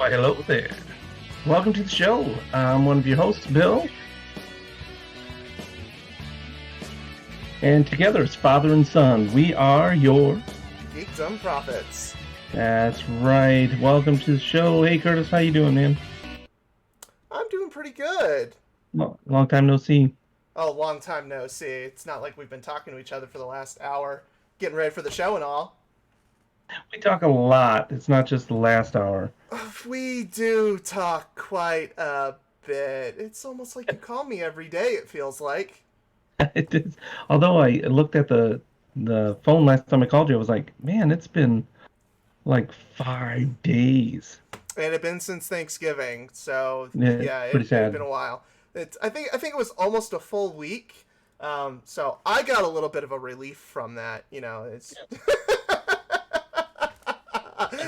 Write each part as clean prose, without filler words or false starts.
Why, hello there. Welcome to the show. I'm one of your hosts, Bill. And together as father and son, we are your Geekdumb Prophets. That's right. Welcome to the show. Hey, Curtis, how you doing, man? I'm doing pretty good. Long time no see. Oh, long time no see. It's not like we've been talking to each other for the last hour, getting ready for the show and all. We talk a lot. It's not just the last hour. We do talk quite a bit. It's almost like you call me every day, it feels like. It is. Although I looked at the phone last time I called you, I was like, man, it's been like 5 days. And it's been since Thanksgiving, so Yeah, yeah, pretty it's sad. been a while. I think it was almost a full week. So I got a little bit of a relief from that. It's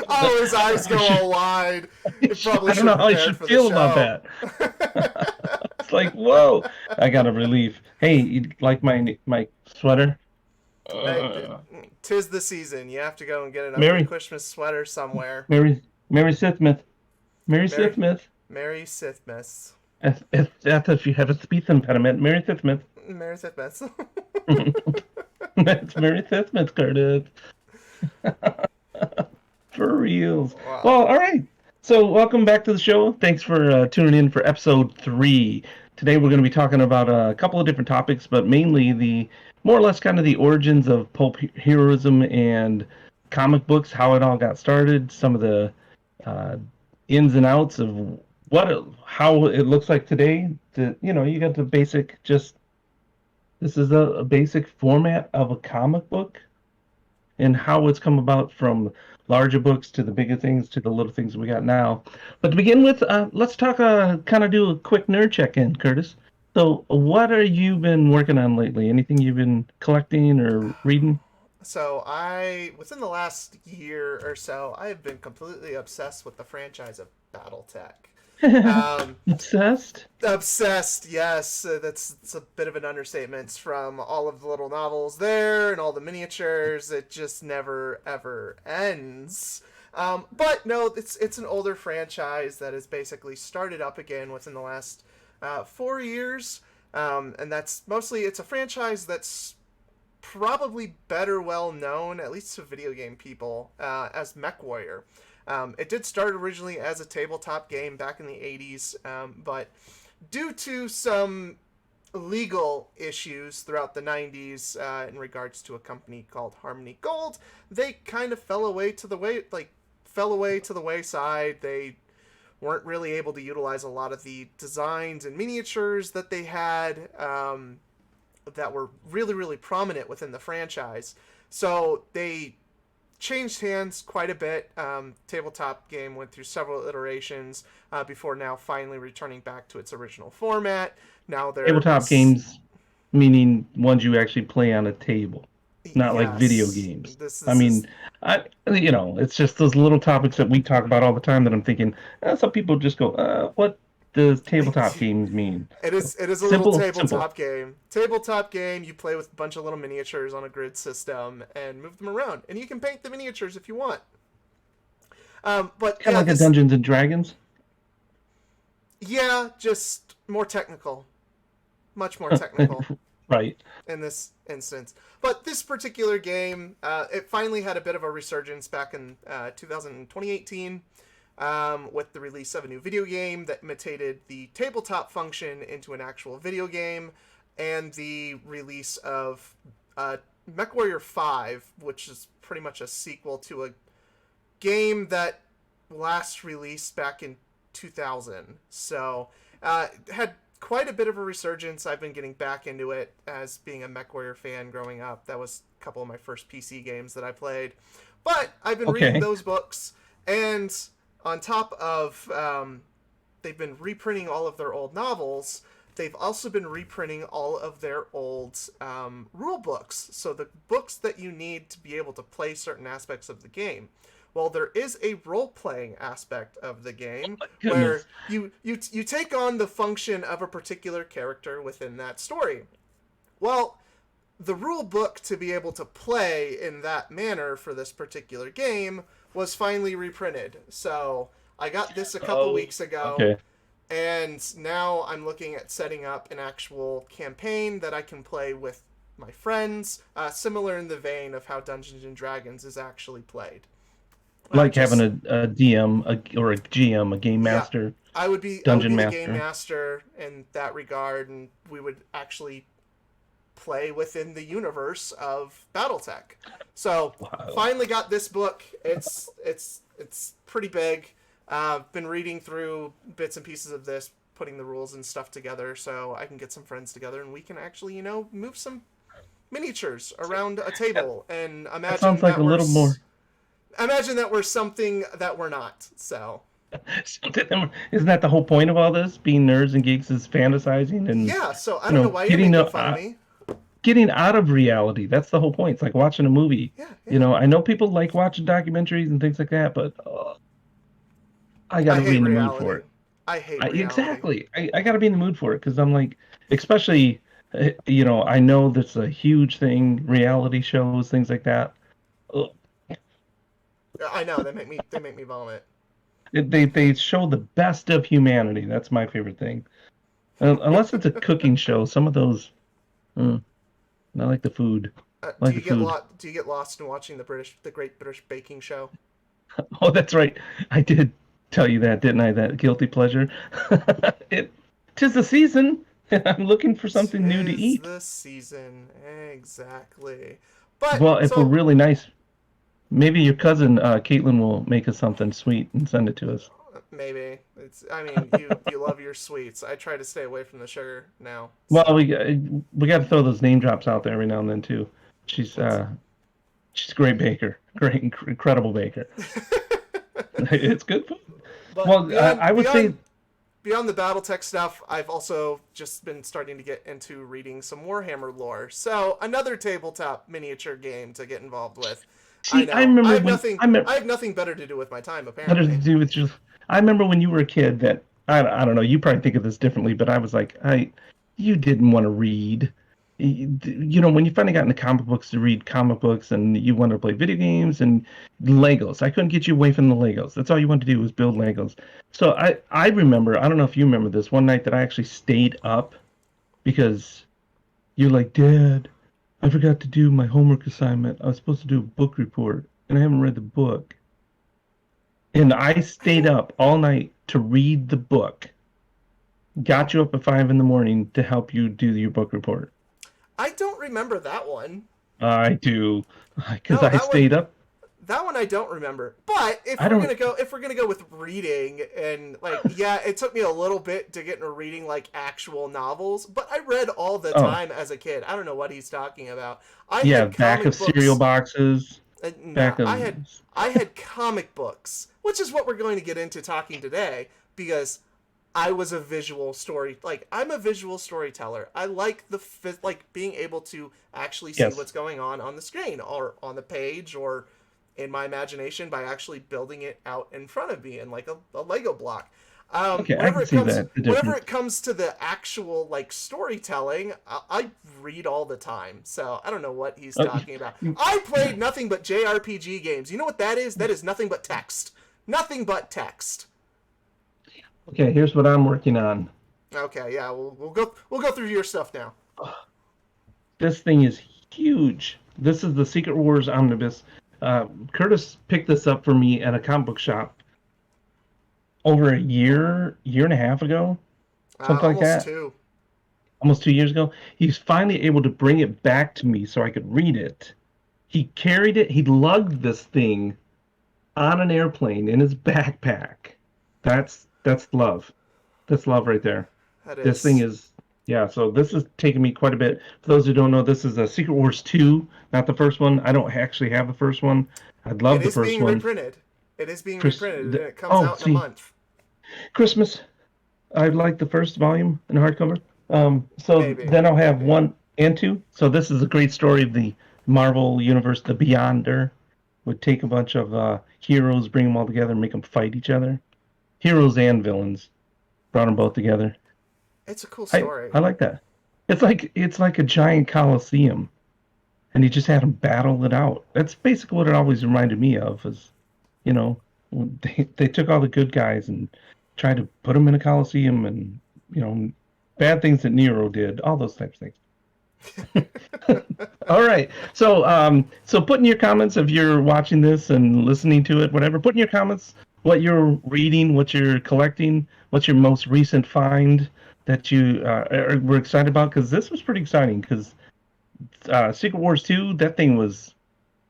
oh, his eyes go all wide. It probably I don't should know have how I prepared should for the feel about show. that. It's like, whoa, I got a relief. Hey, you like my sweater? Hey, Uh, tis the season. You have to go and get an ugly Mary, Christmas sweater somewhere. Mary Sithmith, Mary Merry, Sithmith. Merry Sithmas. If you have a speech impediment, Mary Sithmith. Merry Sithmas. That's Mary Sithmith, Curtis. For reals. Wow. Well, all right. So, welcome back to the show. Thanks for tuning in for episode 3. Today, we're going to be talking about a couple of different topics, but mainly the more or less kind of the origins of pulp heroism and comic books, how it all got started, some of the uh, ins and outs of how it looks like today. You got the basic, just this is a basic format of a comic book and how it's come about from larger books to the bigger things to the little things we got now. But to begin with, let's talk, kind of do a quick nerd check-in, Curtis. So, what are you been working on lately? Anything you've been collecting or reading? So within the last year or so, I have been completely obsessed with the franchise of BattleTech. Um, Obsessed? Obsessed, yes. That's a bit of an understatement. From all of the little novels there and all the miniatures, it just never ever ends. But no, it's an older franchise that has basically started up again within the last 4 years, and that's mostly it's a franchise that's probably better well known, at least to video game people, as MechWarrior. It did start originally as a tabletop game back in the 80s, but due to some legal issues throughout the 90s in regards to a company called Harmony Gold, they kind of fell away to the wayside. They weren't really able to utilize a lot of the designs and miniatures that they had that were really, really prominent within the franchise. So they changed hands quite a bit. Tabletop game went through several iterations before now finally returning back to its original format. Now there Tabletop is games, meaning ones you actually play on a table, not like video yes, games. this I this is mean, it's just those little topics that we talk about all the time that I'm thinking, some people just go, what does tabletop games mean? it is a little Simple, simple. tabletop game. Tabletop game. You play with a bunch of little miniatures on a grid system and move them around, and you can paint the miniatures if you want. But Kind yeah, of like a this Dungeons and Dragons. yeah, just more technical, much more technical Right. in this instance. But this particular game, it finally had a bit of a resurgence back in 2018 with the release of a new video game that imitated the tabletop function into an actual video game, and the release of MechWarrior 5, which is pretty much a sequel to a game that last released back in 2000. So, had quite a bit of a resurgence. I've been getting back into it as being a MechWarrior fan growing up. That was a couple of my first PC games that I played. But I've been reading Okay. those books, and on top of they've been reprinting all of their old novels, they've also been reprinting all of their old rule books. So the books that you need to be able to play certain aspects of the game. Well, there is a role-playing aspect of the game where Goodness. you take on the function of a particular character within that story. Well, the rule book to be able to play in that manner for this particular game was finally reprinted. So I got this a couple Oh, weeks ago, okay. and now I'm looking at setting up an actual campaign that I can play with my friends, similar in the vein of how Dungeons and Dragons is actually played. Like having Just a DM or a GM, a game yeah, master, I would be dungeon the game master. master in that regard, and we would actually play within the universe of BattleTech. So Wow. finally got this book. It's pretty big. Been reading through bits and pieces of this, putting the rules and stuff together, so I can get some friends together and we can actually, move some miniatures around a That, table and that sounds like a little more. imagine that we're something that we're not. So Isn't that the whole point of all this? Being nerds and geeks is fantasizing and yeah, so I don't know why you're getting making fun of me. getting out of reality. That's the whole point. It's like watching a movie. Yeah, yeah. I know people like watching documentaries and things like that, but I got I to be hate in the mood for reality. it. I hate reality. Exactly. I got to be in the mood for it because I'm like, especially, I know that's a huge thing, reality shows, things like that. Ugh. I know they make me vomit. They show the best of humanity. That's my favorite thing. Unless it's a cooking show, some of those, mm, I like the food. I like the food. Do you get lost in watching the Great British Baking Show? Oh, that's right. I did tell you that, didn't I? That guilty pleasure. It, 'tis the season. I'm looking for something new to Tis eat. the season, exactly. But Well, if we're so really nice, maybe your cousin Caitlin will make us something sweet and send it to us. maybe it's. I mean, you love your sweets. I try to stay away from the sugar now. Well, So we got to throw those name drops out there every now and then too. She's what's uh she's a great baker, great incredible baker. It's good food. but Well, I would say beyond the BattleTech stuff, I've also just been starting to get into reading some Warhammer lore. So another tabletop miniature game to get involved with. I see. I know. remember when I have nothing better to do with my time, better to apparently. do with just. I remember when you were a kid that I don't know. You probably think of this differently, but I was like, you didn't want to read. When you finally got into comic books to read comic books and you wanted to play video games and Legos. I couldn't get you away from the Legos. That's all you wanted to do was build Legos. So I remember, I don't know if you remember this one night that I actually stayed up because you're like, Dad, I forgot to do my homework assignment. I was supposed to do a book report and I haven't read the book. And I I stayed don't up all night to read the book. Got you up at 5 in the morning to help you do your book report. I don't remember that one. I do, because No, I stayed up. that one I don't remember. But I don't. if we're gonna go with reading and like yeah, it took me a little bit to get into reading like actual novels, but I read all the Oh, time as a kid. I don't know what he's talking about. I yeah, had back of comic cereal books. boxes, Nah, back of. I had comic books, which is what we're going to get into talking today because I was a visual story like I'm a visual storyteller. I like like being able to actually see Yes. what's going on the screen or on the page or in my imagination by actually building it out in front of me in like a Lego block. Okay, I can see that the Whenever difference. it comes to the actual like storytelling, I read all the time. So I don't know what he's Uh, talking about. I played nothing but JRPG games. You know what that is? That is nothing but text. Nothing but text. okay, here's what I'm working on. Okay, yeah, we'll go through your stuff now. This thing is huge. This is the Secret Wars Omnibus. Curtis picked this up for me at a comic book shop over a year and a half ago, something like Almost that. two. Almost 2 years ago. He's finally able to bring it back to me so I could read it. He carried it. He lugged this thing on an airplane in his backpack. That's love. That's love right there. That This thing is. is, yeah. So this has taken me quite a bit. For those who don't know, this is a Secret Wars 2, not the first one. I don't actually have the first one. I'd It love the is first being one. reprinted. It is being Chris, reprinted, and it comes oh, out in a see, month. Christmas. I like the first volume in hardcover. So Maybe, then I'll have maybe. one and two. So this is a great story of the Marvel universe. The Beyonder would take a bunch of heroes, bring them all together, and make them fight each other. Heroes and villains, brought them both together. It's a cool I story. I like that. It's like a giant coliseum, and he just had them battle it out. That's basically what it always reminded me of. Is you know They took all the good guys and tried to put them in a coliseum, and bad things that Nero did, all those types of things. All right. So put in your comments if you're watching this and listening to it, whatever. Put in your comments what you're reading, what you're collecting, what's your most recent find that you were excited about. Because this was pretty exciting. Because Secret Wars 2, that thing was,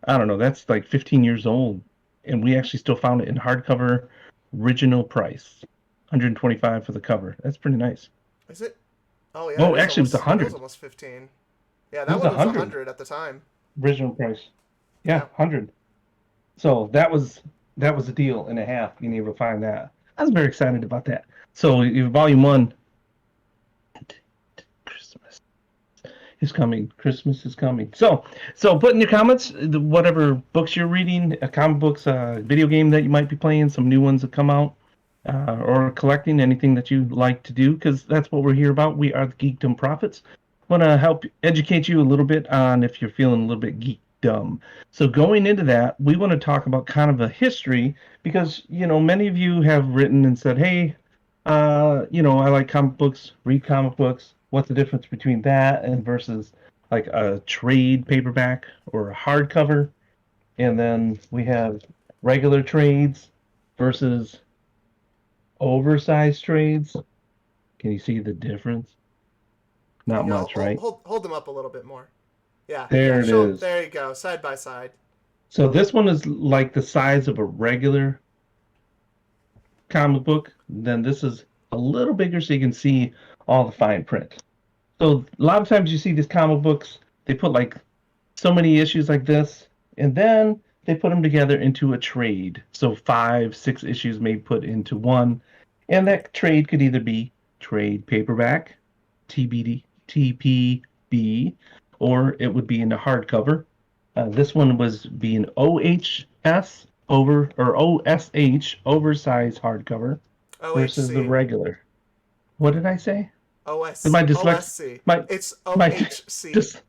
I don't know, that's like 15 years old, and we actually still found it in hardcover, original price, 125 for the cover. That's pretty nice. Is it? Oh yeah, Oh, actually, it was it is 100. almost 15. Yeah, It that was one was 100 100 at the time. original price. Yeah, Yeah. 100. So that was a deal and a half being able to find that. I was very excited about that. So volume one, Christmas is coming. Christmas is coming. So put in your comments whatever books you're reading, comic books, video game that you might be playing, some new ones that come out, or collecting anything that you like to do, because that's what we're here about. We are the Geekdumb Prophets. Want to help educate you a little bit on if you're feeling a little bit geek dumb. So going into that, we want to talk about kind of a history because many of you have written and said, "Hey, I like comic books, read comic books. What's the difference between that and versus like a trade paperback or a hardcover?" And then we have regular trades versus oversized trades. Can you see the difference? There Not you go. much, right? Hold them up a little bit more. Yeah, There yeah. it Show. is. There you go. Side by side. So this one is like the size of a regular comic book. Then this is a little bigger so you can see all the fine print. So a lot of times you see these comic books, they put like so many issues like this, and then they put them together into a trade. So 5, 6 issues may put into one, and that trade could either be trade paperback, TBD, TPB, or it would be in a hardcover. This one was being OHS over or OSH oversized hardcover versus the OHC. regular. What did I say? OS. My dyslex, OSC. my It's my OHC. dys,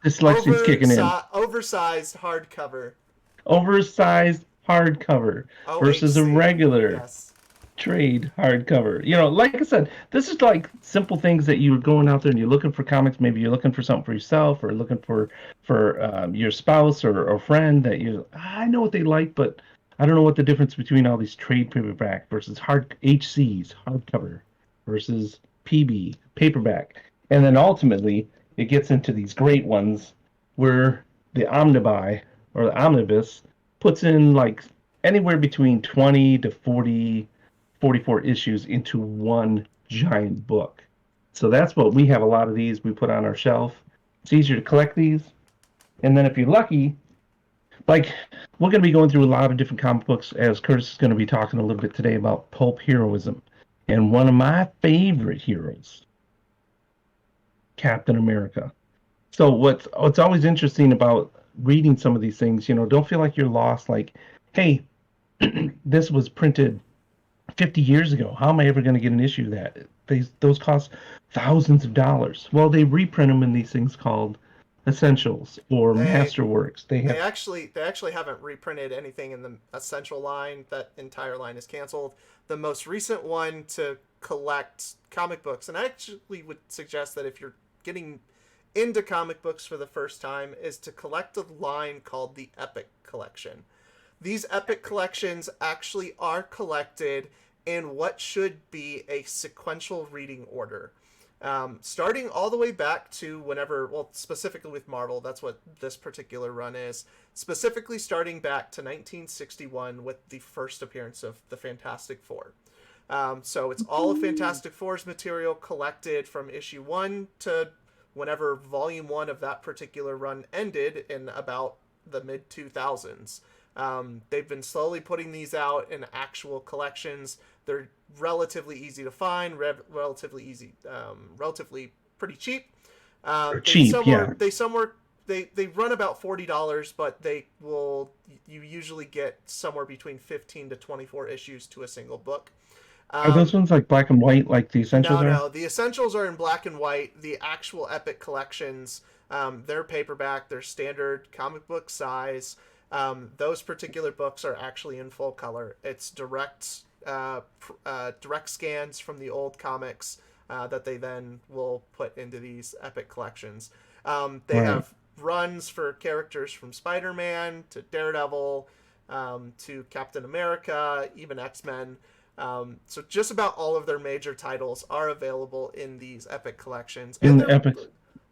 dyslexia's kicking in. Oversized hardcover. Oversized hardcover versus a OHC. regular Yes. trade hardcover. Like I said, this is like simple things that you're going out there and you're looking for comics. Maybe you're looking for something for yourself or looking for your spouse or friend that I know what they like, but I don't know what the difference between all these trade paperback versus hard HCs hardcover versus PB paperback, and then ultimately it gets into these great ones where the omnibuy or the omnibus puts in like anywhere between 20 to 40 44 issues into one giant book. So that's what we have a lot of these we put on our shelf. It's easier to collect these. And then if you're lucky, like we're going to be going through a lot of different comic books as Curtis is going to be talking a little bit today about pulp heroism. And one of my favorite heroes, Captain America. So what's always interesting about reading some of these things, don't feel like you're lost like, hey, this was printed 50 years ago. How am I ever going to get an issue of that? Those cost thousands of dollars. Well, they reprint them in these things called essentials or They masterworks. They they have actually haven't reprinted anything in the essential line. That entire line is canceled. The most recent one to collect comic books, and I actually would suggest that if you're getting into comic books for the first time, is to collect a line called the Epic Collection. These Epic Collections actually are collected in what should be a sequential reading order. Starting all the way back to whenever, well, specifically with Marvel, that's what this particular run is. Specifically starting back to 1961 with the first appearance of the Fantastic Four. So it's all of Fantastic Four's material collected from issue 1 to whenever volume 1 of that particular run ended in about the mid 2000s. They've been slowly putting these out in actual collections. They're relatively easy to find, relatively pretty cheap. cheap, yeah. They run about $40, but you usually get somewhere between 15 to 24 issues to a single book. Are those ones like black and white, like the essentials are? No. The essentials are in black and white. The actual Epic Collections, they're paperback. They're standard comic book size. Those particular books are actually in full color. It's direct scans from the old comics that they then will put into these epic collections. They Right. have runs for characters from Spider-Man to Daredevil to Captain America, even X-Men. So just about all of their major titles are available in these epic collections, and In they're, Epic.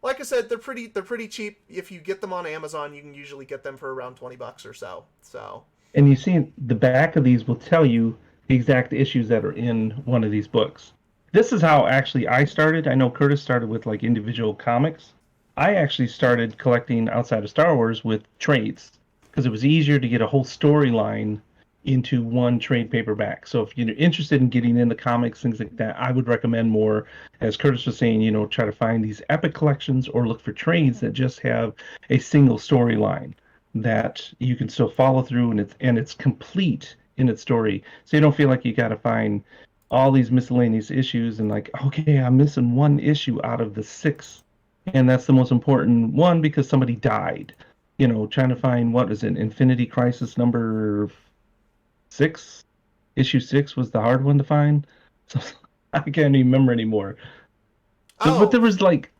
like I said, they're pretty cheap. If you get them on Amazon, you can usually get them for around $20 or so. So, And you see the back of these will tell you the exact issues that are in one of these books. This is how actually I started. I know Curtis started with like individual comics. I actually started collecting outside of Star Wars with trades because it was easier to get a whole storyline into one trade paperback. So if you're interested in getting into comics, things like that, I would recommend more, as Curtis was saying, try to find these epic collections or look for trades that just have a single storyline that you can still follow through, and it's complete in its story. So you don't feel like you got to find all these miscellaneous issues and like, okay, I'm missing one issue out of the six, and that's the most important one because somebody died. Trying to find what was it, Infinity Crisis number six? Issue six was the hard one to find. So I can't even remember anymore. But oh, there was like,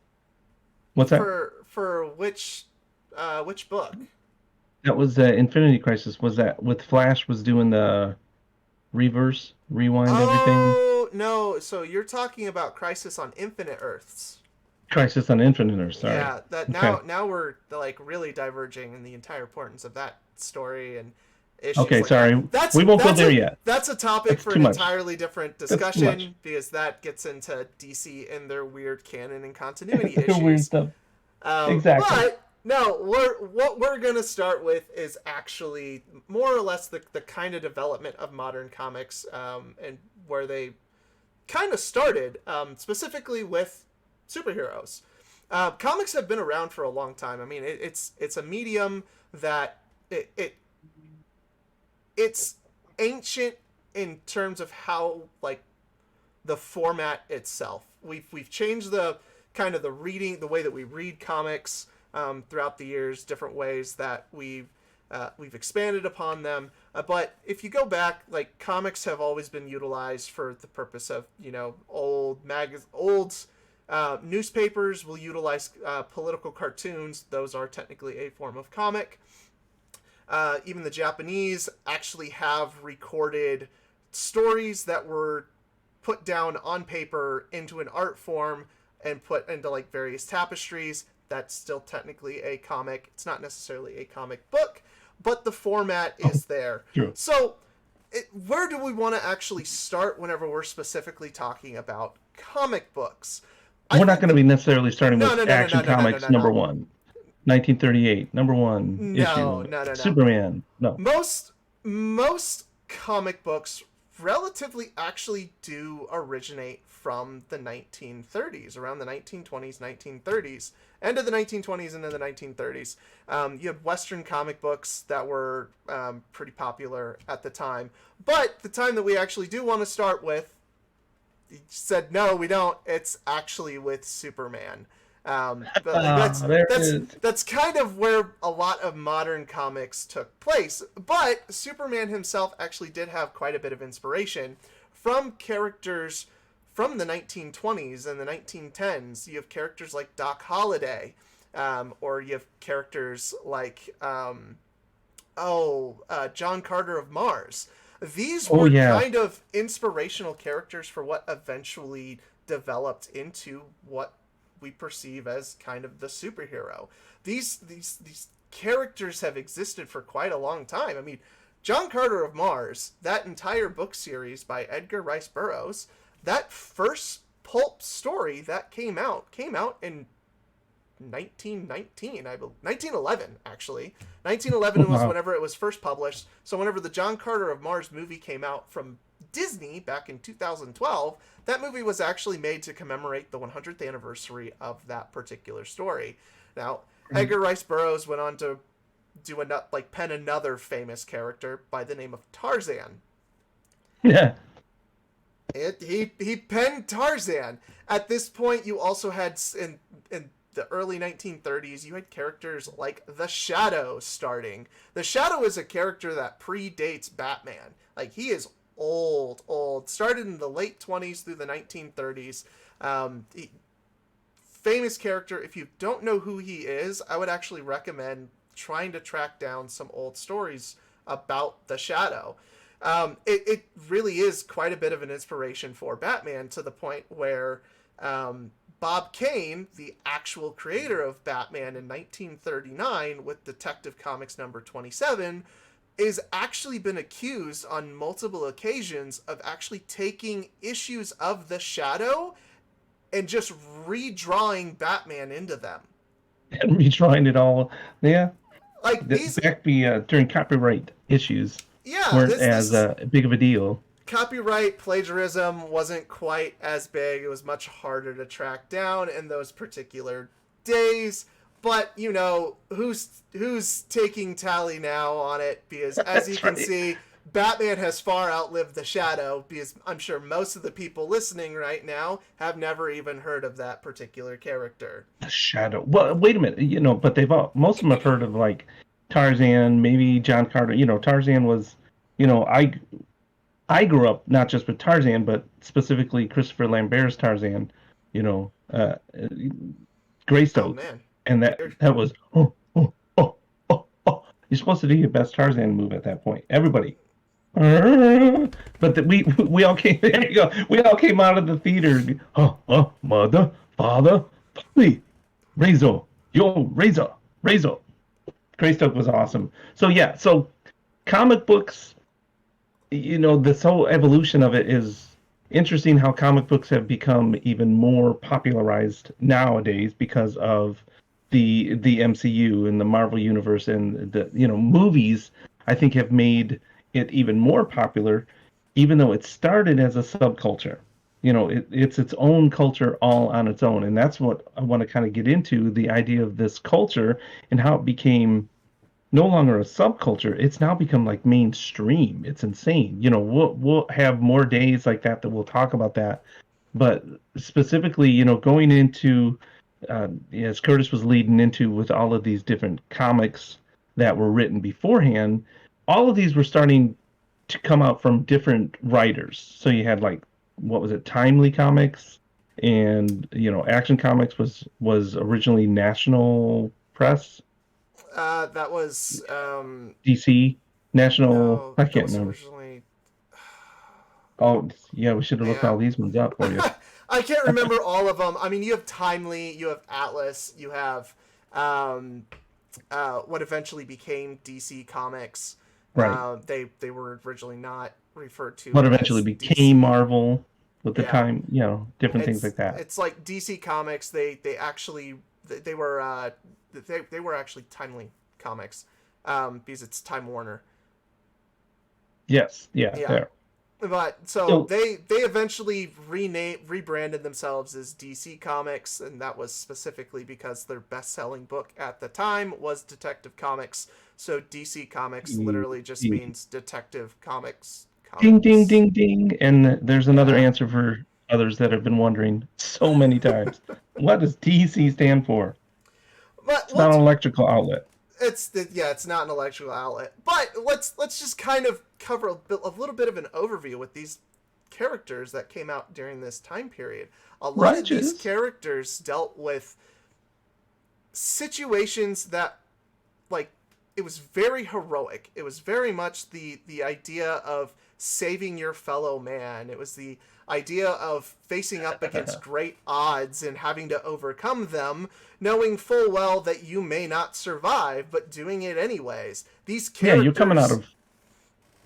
what's that? for which book? That was Infinity Crisis. Was that with Flash was doing the reverse, rewind everything? Oh no, so you're talking about Crisis on Infinite Earths. Crisis on Infinite Earth, sorry. Yeah, that Okay. now we're like really diverging in the entire importance of that story and issues Okay, like that. sorry. That's We won't go that's there a yet. that's a topic That's for too an much. entirely different That's too much. discussion because that gets into DC and their weird canon and continuity Weird issues. stuff. Exactly. But no, what we're gonna start with is actually more or less the kind of development of modern comics and where they kind of started, specifically with superheroes. Comics have been around for a long time. I mean, it's a medium that it's ancient in terms of how like the format itself. We've changed the kind of the reading, the way that we read comics throughout the years, different ways that we've expanded upon them. But if you go back, like comics have always been utilized for the purpose of old newspapers will utilize political cartoons. Those are technically a form of comic. Even the Japanese actually have recorded stories that were put down on paper into an art form and put into like various tapestries. That's still technically a comic. It's not necessarily a comic book, but the format Oh, is there. true. So, where do we want to actually start whenever we're specifically talking about comic books? I We're not think going to the be necessarily starting no with no no no no Action no no no Comics no number no one, 1938, number one no issue, no no no. Superman. No. Most comic books relatively actually do originate from the 1930s, around the 1920s, 1930s, end of the 1920s and into the 1930s. You have Western comic books that were pretty popular at the time, but the time that we actually do want to start with, he said no, we don't. It's actually with Superman. But like There it is. that's kind of where a lot of modern comics took place. But Superman himself actually did have quite a bit of inspiration from characters from the 1920s and the 1910s. You have characters like Doc Holliday, or you have characters like John Carter of Mars. These Oh were yeah. kind of inspirational characters for what eventually developed into what we perceive as kind of the superhero. These characters have existed for quite a long time. I mean, John Carter of Mars, that entire book series by Edgar Rice Burroughs, that first pulp story that came out in 1919, 1911 actually. 1911 was Wow. whenever it was first published. So whenever the John Carter of Mars movie came out from Disney back in 2012, that movie was actually made to commemorate the 100th anniversary of that particular story. Now, Edgar Rice Burroughs went on to pen another famous character by the name of Tarzan. Yeah. He penned Tarzan. At this point, you also had and the early 1930s, you had characters like the Shadow starting. The Shadow is a character that predates Batman. Like, he is old. Started in the late 20s through the 1930s. Famous character. If you don't know who he is, I would actually recommend trying to track down some old stories about the Shadow. It really is quite a bit of an inspiration for Batman, to the point where Bob Kane, the actual creator of Batman in 1939 with Detective Comics number 27, is actually been accused on multiple occasions of actually taking issues of the Shadow and just redrawing Batman into them. And retrying it all. Yeah, Like, these, back during copyright issues yeah, weren't this as is big of a deal. copyright plagiarism wasn't quite as big. It was much harder to track down in those particular days. But, you know, who's taking tally now on it? Because as you That's can right. see, Batman has far outlived the Shadow, because I'm sure most of the people listening right now have never even heard of that particular character. The Shadow. Well, wait a minute. But most of them have heard of like Tarzan, maybe John Carter. Tarzan was, I grew up not just with Tarzan, but specifically Christopher Lambert's Tarzan. You know, uh, Oh Greystoke, man. and that You're, that was oh. You're supposed to do your best Tarzan move at that point. Everybody. But we all came. There you go. We all came out of the theater. Mother, father, me, Razor, yo, Razor. Greystoke was awesome. So yeah, so comic books, this whole evolution of it is interesting. How comic books have become even more popularized nowadays because of the MCU and the Marvel universe, and the movies. I think have made it even more popular, even though it started as a subculture. It's its own culture all on its own, and that's what I want to kind of get into, the idea of this culture and how it became no longer a subculture. It's now become like mainstream. It's insane. We'll have more days like that we'll talk about that. But specifically, going into as Curtis was leading into with all of these different comics that were written beforehand, all of these were starting to come out from different writers. So you had like, what was it, Timely Comics, and Action Comics was originally National Press, that was DC, National. no, I that can't was remember. originally Oh yeah, we should have looked man. all these ones up for you. I can't remember all of them. I mean, you have Timely, you have Atlas, you have um, what eventually became DC Comics. Right. They were originally not referred to What eventually as became DC. Marvel with the Yeah, time, different things it's like that. it's like DC Comics. They actually they were actually Timely Comics, because it's Time Warner. Yes, yeah, Yeah. there. But so So they eventually rebranded themselves as DC Comics, and that was specifically because their best-selling book at the time was Detective Comics. So DC Comics literally just means Detective Comics ding, ding, comics. ding, ding. And there's another Yeah. answer for others that have been wondering so many times. What does DC stand for? But It's not let's an electrical outlet. it's not an electrical outlet. But let's just kind of cover a little bit of an overview with these characters that came out during this time period. A lot of these Righteous. characters dealt with situations that, like, it was very heroic. It was very much the idea of saving your fellow man. It was the idea of facing up against great odds and having to overcome them, knowing full well that you may not survive, but doing it anyways. These Yeah, you're coming out characters, of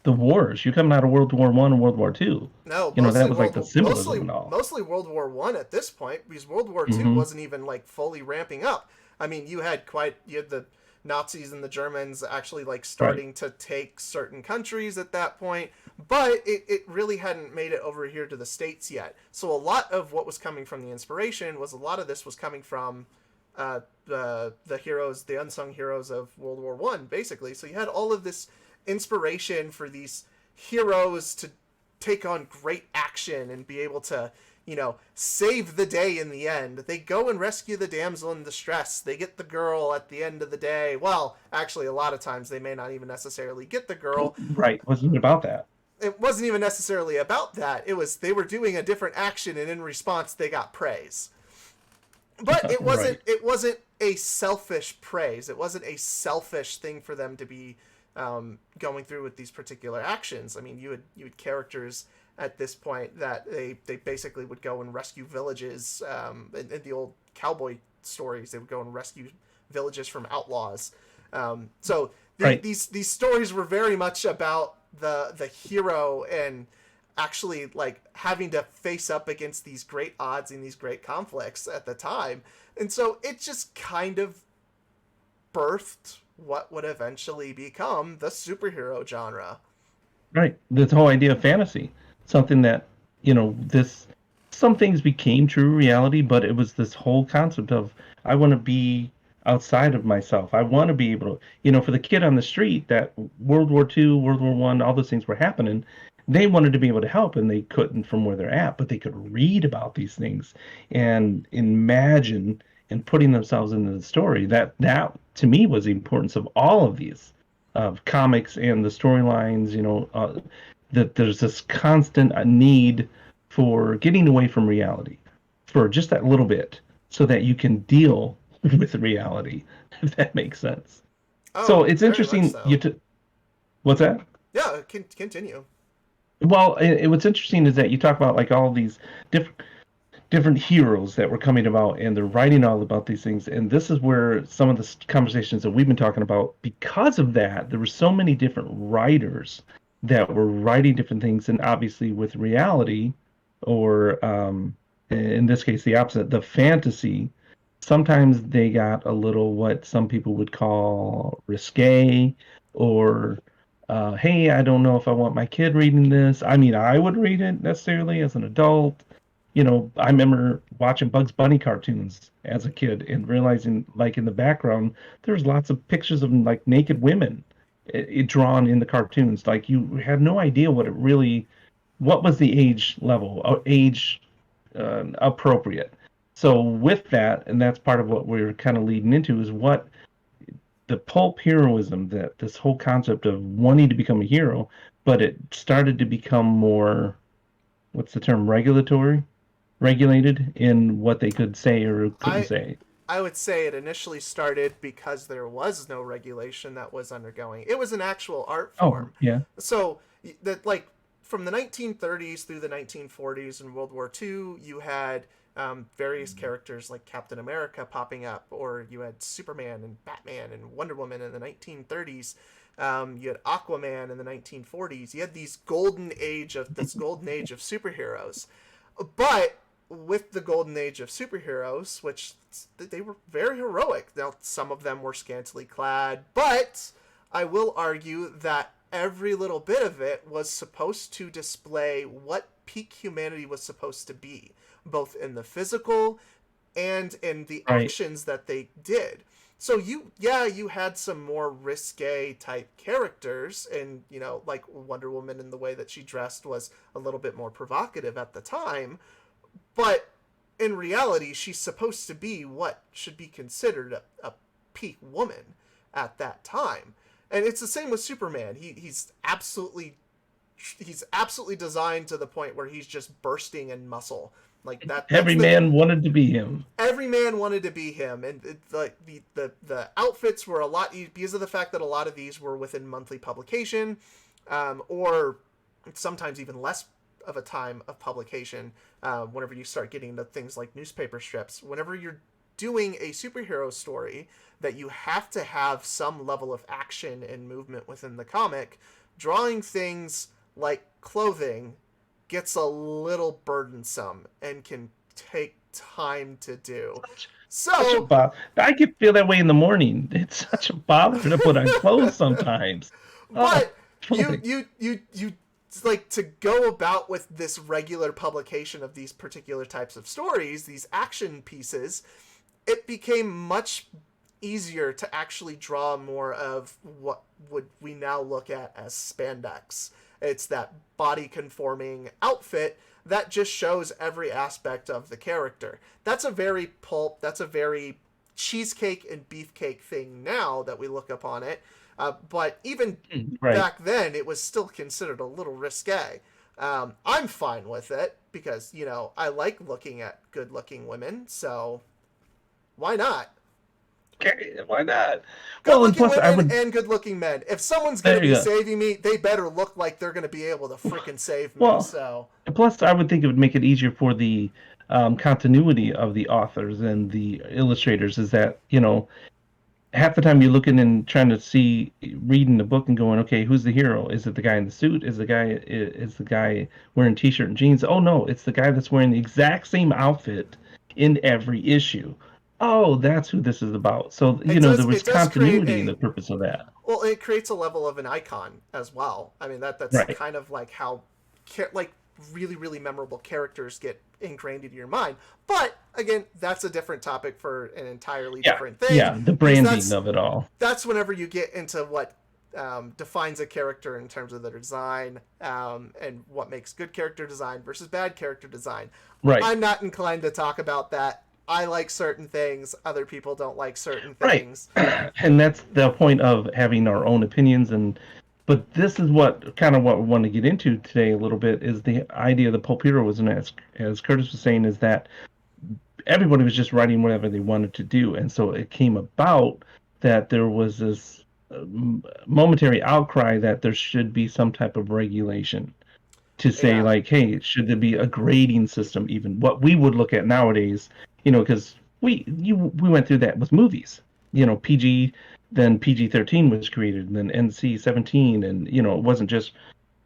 the wars. You're coming out of World War I and World War II. no, That was like the symbolism and all. mostly World War I at this point, because World War II Hmm. wasn't even like fully ramping up. I mean, you had the Nazis and the Germans actually like Right. starting to take certain countries at that point, but it really hadn't made it over here to the States yet. So a lot of what was coming from the inspiration was, a lot of this was coming from the heroes, the unsung heroes of World War I, basically. So you had all of this inspiration for these heroes to take on great action and be able to, save the day in the end. They go and rescue the damsel in distress. They get the girl at the end of the day. Well, actually, a lot of times they may not even necessarily get the girl. Right. Wasn't about that. It wasn't even necessarily about that. It was they were doing a different action, and in response, they got praise. But it wasn't. Right. It wasn't a selfish praise. It wasn't a selfish thing for them to be going through with these particular actions. I mean, you had characters at this point that they basically would go and rescue villages. In the old cowboy stories, they would go and rescue villages from outlaws. So Right. these stories were very much about the hero and actually like having to face up against these great odds and these great conflicts at the time. And so it just kind of birthed what would eventually become the superhero genre. Right. This whole idea of fantasy, something that, this, some things became true reality, but it was this whole concept of I want to be outside of myself. I want to be able to, for the kid on the street that World War II, World War One, all those things were happening. They wanted to be able to help and they couldn't from where they're at, but they could read about these things and imagine and putting themselves into the story. That to me was the importance of all of these of comics and the storylines, that there's this constant need for getting away from reality for just that little bit so that you can deal with reality, if that makes sense. So Oh, it's very much interesting. so. What's that? Yeah, continue. Well, what's interesting is that you talk about like all these different heroes that were coming about and they're writing all about these things, and this is where some of the conversations that we've been talking about, because of that there were so many different writers that were writing different things, and obviously with reality, or in this case the opposite, the fantasy, sometimes they got a little what some people would call risque, or hey, I don't know if I want my kid reading this. I mean, I would read it necessarily as an adult. I remember watching Bugs Bunny cartoons as a kid and realizing, like, in the background, there's lots of pictures of like naked women drawn in the cartoons. Like, you had no idea what was the age level, age appropriate. So with that, and that's part of what we're kind of leading into, is what the pulp heroism, that this whole concept of wanting to become a hero, but it started to become more, what's the term, regulated in what they could say or couldn't I say. I would say it initially started because there was no regulation that was undergoing. It was an actual art Oh, form. yeah. So that like from the 1930s through the 1940s and World War II, you had various characters like Captain America popping up, or you had Superman and Batman and Wonder Woman in the 1930s. You had Aquaman in the 1940s. You had this golden age of superheroes, but with the golden age of superheroes, which they were very heroic. Now, some of them were scantily clad, but I will argue that every little bit of it was supposed to display what peak humanity was supposed to be, both in the physical and in the Right. actions that they did. So you had some more risque type characters, and like Wonder Woman, in the way that she dressed was a little bit more provocative at the time, but in reality, she's supposed to be what should be considered a peak woman at that time. And it's the same with Superman. He's absolutely designed to the point where he's just bursting in muscle. Like that's Every the man wanted to be him. every man wanted to be him, and like the outfits were a lot because of the fact that a lot of these were within monthly publication, or sometimes even less of a time of publication. Whenever you start getting to things like newspaper strips, whenever you're doing a superhero story that you have to have some level of action and movement within the comic, drawing things like clothing gets a little burdensome and can take time to do. Such a So, bother. I could feel that way in the morning. It's such a bother to put on clothes sometimes. Oh, but boy. you like to go about with this regular publication of these particular types of stories, these action pieces, it became much easier to actually draw more of what would we now look at as spandex, It's that body conforming outfit that just shows every aspect of the character. That's a very pulp, that's a very cheesecake and beefcake thing now that we look upon it. But even Right. back then, it was still considered a little risque. I'm fine with it because, I like looking at good looking women, so why not? Okay, why not? Good Well, and looking plus I women would. and good looking men. If someone's going to There be you go. saving me, they better look like they're going to be able to freaking save me, Well, so. and plus I would think it would make it easier for the continuity of the authors and the illustrators. Is that half the time you're looking and trying to see, reading the book and going, okay, who's the hero? Is it the guy in the suit? Is the guy wearing t-shirt and jeans? Oh no, it's the guy that's wearing the exact same outfit in every issue. Oh, that's who this is about. So, there It was does create continuity in a the purpose of that. Well, it creates a level of an icon as well. I mean, that's Right. kind of like how, like really really memorable characters get ingrained into your mind. But again, that's a different topic for an entirely Yeah. different thing Yeah. The because branding of it all. that's whenever you get into what defines a character in terms of their design and what makes good character design versus bad character design. Right. I'm not inclined to talk about that. I like certain things, other people don't like certain Right. things. And that's the point of having our own opinions. But this is what we want to get into today a little bit, is the idea of the Pulp Heroism, as Curtis was saying, is that everybody was just writing whatever they wanted to do. And so it came about that there was this momentary outcry that there should be some type of regulation to say, Yeah. like, hey, should there be a grading system, even what we would look at nowadays, because we went through that with movies, PG, then PG-13 was created, and then NC-17, and it wasn't just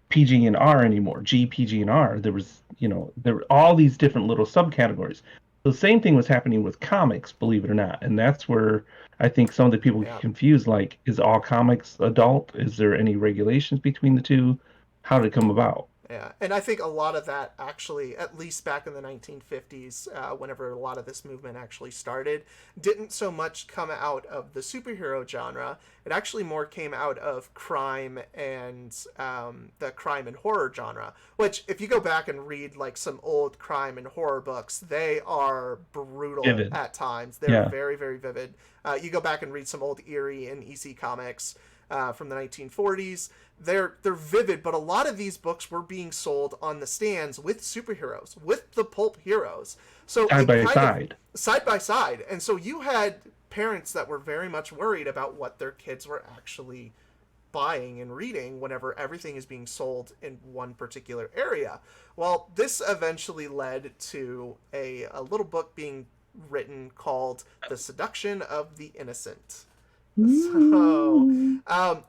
PG and R anymore, G, PG, and R. There were all these different little subcategories. The same thing was happening with comics, believe it or not, and that's where I think some of the people get Yeah. confused. Like, is all comics adult? Is there any regulations between the two? How did it come about? Yeah, and I think a lot of that actually, at least back in the 1950s, whenever a lot of this movement actually started, didn't so much come out of the superhero genre. It actually more came out of crime and the crime and horror genre. Which, if you go back and read like some old crime and horror books, they are brutal Vivid. at times. They're Yeah. very, very vivid. You go back and read some old Eerie and EC comics from the 1940s. They're vivid, but a lot of these books were being sold on the stands with superheroes, with the pulp heroes. So Side it by kind side. of side by side, and so you had parents that were very much worried about what their kids were actually buying and reading whenever everything is being sold in one particular area. Well, this eventually led to a little book being written called The Seduction of the Innocent. So,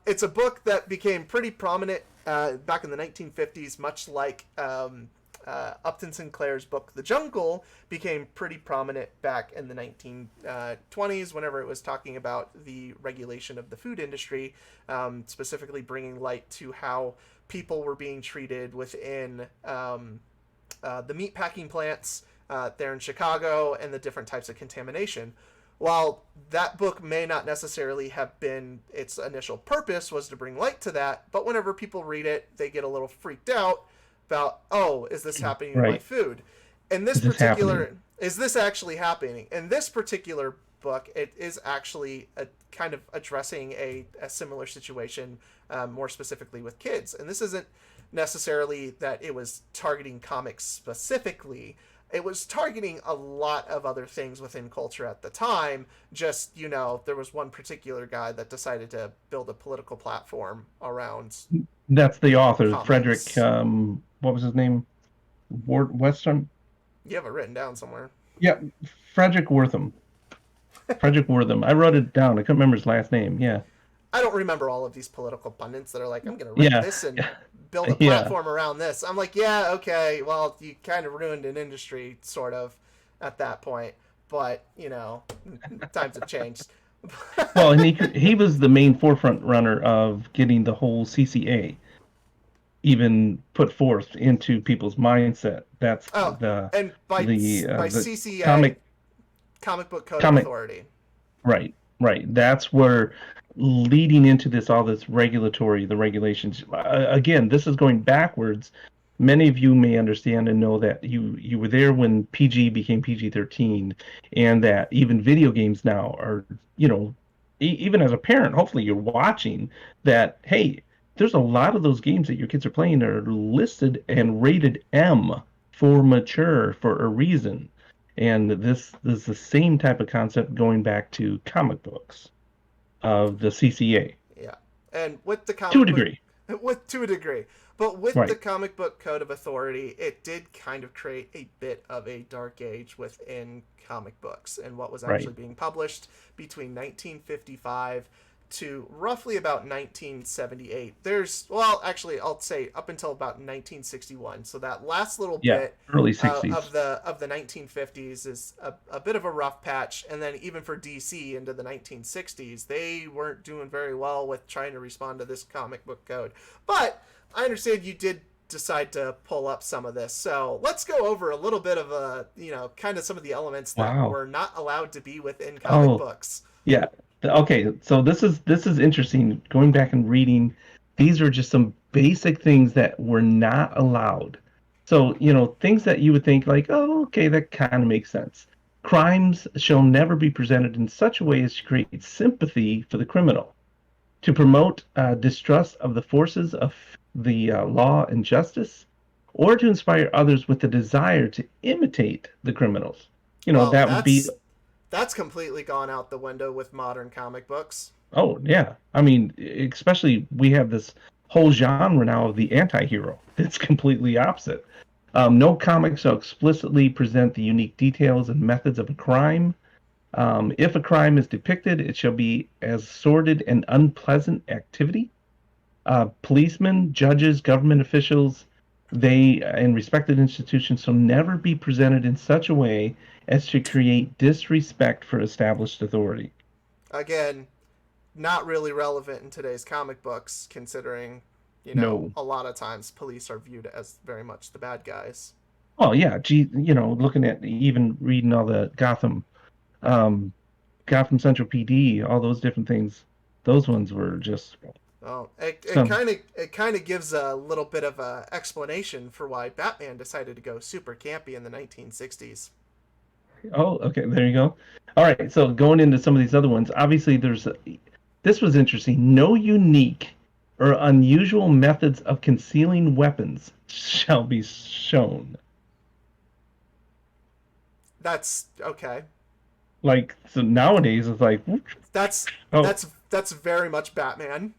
it's a book that became pretty prominent back in the 1950s, much like Upton Sinclair's book The Jungle became pretty prominent back in the 1920s whenever it was talking about the regulation of the food industry, specifically bringing light to how people were being treated within the meatpacking plants there in Chicago and the different types of contamination. While that book may not necessarily have been its initial purpose was to bring light to that, but whenever people read it, they get a little freaked out about, oh, is this happening to my Right. food? In this Is this happening? particular, is this actually happening? In this particular book, it is actually a kind of addressing a similar situation, more specifically with kids. And this isn't necessarily that it was targeting comics specifically. It was targeting a lot of other things within culture at the time. Just, there was one particular guy that decided to build a political platform around That's the author, Frederick. comics. What was his name? Western. You have it written down somewhere. Yeah, Frederick Wortham. Frederick Wortham. I wrote it down. I couldn't remember his last name. Yeah. I don't remember all of these political pundits that are like, I'm going to write Yeah. this and build a Yeah. platform around this. I'm like, yeah, okay, well, you kind of ruined an industry, sort of, at that point. But, times have changed. Well, and he was the main forefront runner of getting the whole CCA even put forth into people's mindset. That's Oh, the and by the by the CCA, comic Comic Book Code comic Authority. right. Right. That's where leading into this, all this regulatory, the regulations. Again, this is going backwards. Many of you may understand and know that you were there when PG became PG-13, and that even video games now are, even as a parent, hopefully you're watching that, hey, there's a lot of those games that your kids are playing are listed and rated M for mature for a reason. And this is the same type of concept going back to comic books of the CCA Yeah, and with the to a comic book, degree. with to a degree, but with the Right, comic book code of authority, it did kind of create a bit of a dark age within comic books and what was right. actually being published between 1955 to roughly about 1978. Well, actually, I'll say up until about 1961. So that last little Yeah, bit early of 60s. the 1950s is a bit of a rough patch, and then even for DC into the 1960s, they weren't doing very well with trying to respond to this comic book code. But I understand you did decide to pull up some of this, so let's go over a little bit of kind of some of the elements that Wow. were not allowed to be within comic Oh, books. yeah. Okay, so this is interesting. Going back and reading, these are just some basic things that were not allowed. So, things that you would think like, oh, okay, that kind of makes sense. Crimes shall never be presented in such a way as to create sympathy for the criminal, to promote distrust of the forces of the law and justice, or to inspire others with the desire to imitate the criminals. Well, That would be, that's completely gone out the window with modern comic books. oh, yeah. I mean, especially we have this whole genre now of the anti-hero. It's completely opposite. No comic shall explicitly present the unique details and methods of a crime. If a crime is depicted, it shall be as sordid and unpleasant activity. Policemen, judges, government officials, they and respected institutions shall never be presented in such a way as to create disrespect for established authority. Again, not really relevant in today's comic books, considering, No. a lot of times police are viewed as very much the bad guys. Oh yeah, gee, looking at even reading all the um, Gotham Central PD, all those different things. Those ones were just Oh, some. it kind of gives a little bit of a explanation for why Batman decided to go super campy in the 1960s. Oh, okay, there you go. All right, so going into some of these other ones, obviously this was interesting. No unique or unusual methods of concealing weapons shall be shown. That's okay. Like so nowadays, it's like, whoosh, That's oh, that's very much Batman.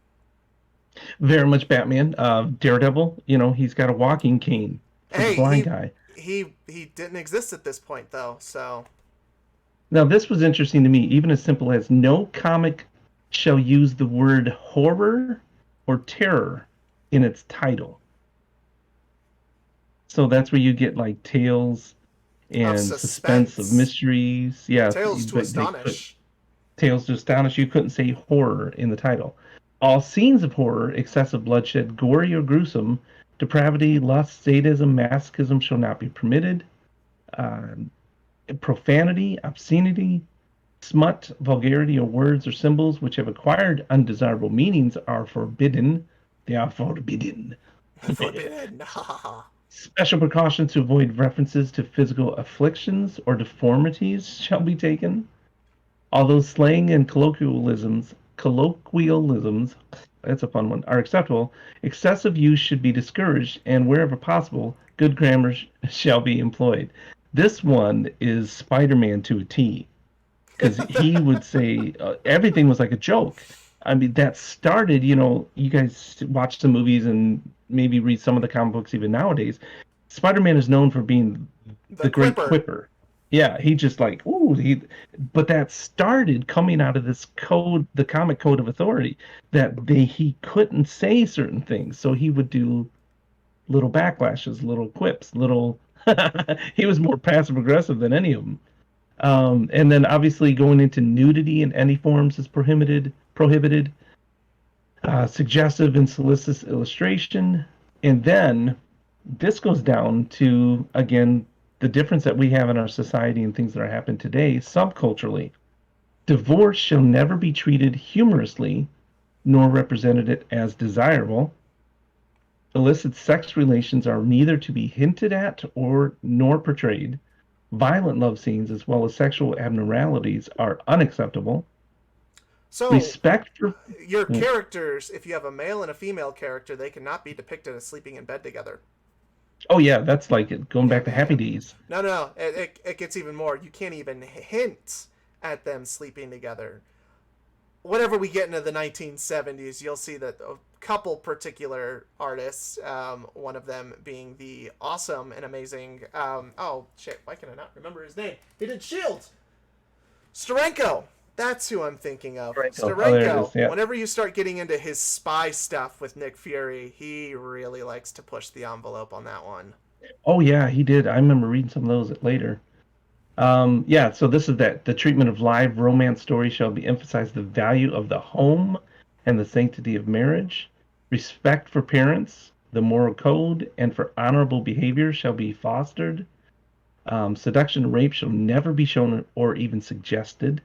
very much Batman. Daredevil, he's got a walking cane for the Hey, blind guy. he didn't exist at this point though, so Now, this was interesting to me, even as simple as no comic shall use the word horror or terror in its title. So that's where you get like tales of and suspense of suspense. mysteries. Yeah, Tales to but they could astonish. tales to astonish. You couldn't say horror in the title. All scenes of horror, excessive bloodshed, gory or gruesome, depravity, lust, sadism, masochism shall not be permitted. Um, Profanity, obscenity, smut, vulgarity, or words or symbols which have acquired undesirable meanings are forbidden. They are forbidden. Forbidden. Ha ha ha. Special precautions to avoid references to physical afflictions or deformities shall be taken. Although slang and colloquialisms, that's a fun one, are acceptable, excessive use should be discouraged, and wherever possible, good grammar shall be employed. This one is Spider-Man to a T, because he would say everything was like a joke. I mean, that started, you guys watch the movies and maybe read some of the comic books even nowadays. Spider-Man is known for being The the great Quipper. quipper. Yeah, he just like, ooh, but that started coming out of this code, the comic code of authority, that he couldn't say certain things. So he would do little backlashes, little quips, little, he was more passive aggressive than any of them. And then obviously going into nudity in any forms is prohibited. Suggestive and solicitous illustration, and then this goes down to again the difference that we have in our society and things that are happening today subculturally. Divorce shall never be treated humorously, nor represented as desirable. Illicit sex relations are neither to be hinted at or nor portrayed. Violent love scenes as well as sexual abnormalities are unacceptable. So Respect for your characters, if you have a male and a female character, they cannot be depicted as sleeping in bed together. oh yeah, that's like it, going Yep, back to yep, Happy yep. Days. No. It gets even more. You can't even hint at them sleeping together. Whenever we get into the 1970s, you'll see that a couple particular artists, one of them being the awesome and amazing, oh shit, why can I not remember his name? He did Shield! Steranko! That's who I'm thinking of. Franco. Oh, there it Steranko, is. Yeah. whenever you start getting into his spy stuff with Nick Fury, he really likes to push the envelope on that one. Oh yeah, he did. I remember reading some of those later. Yeah, so this is that the treatment of live romance stories shall be emphasized the value of the home and the sanctity of marriage. Respect for parents, the moral code, and for honorable behavior shall be fostered. Seduction and rape shall never be shown or even suggested.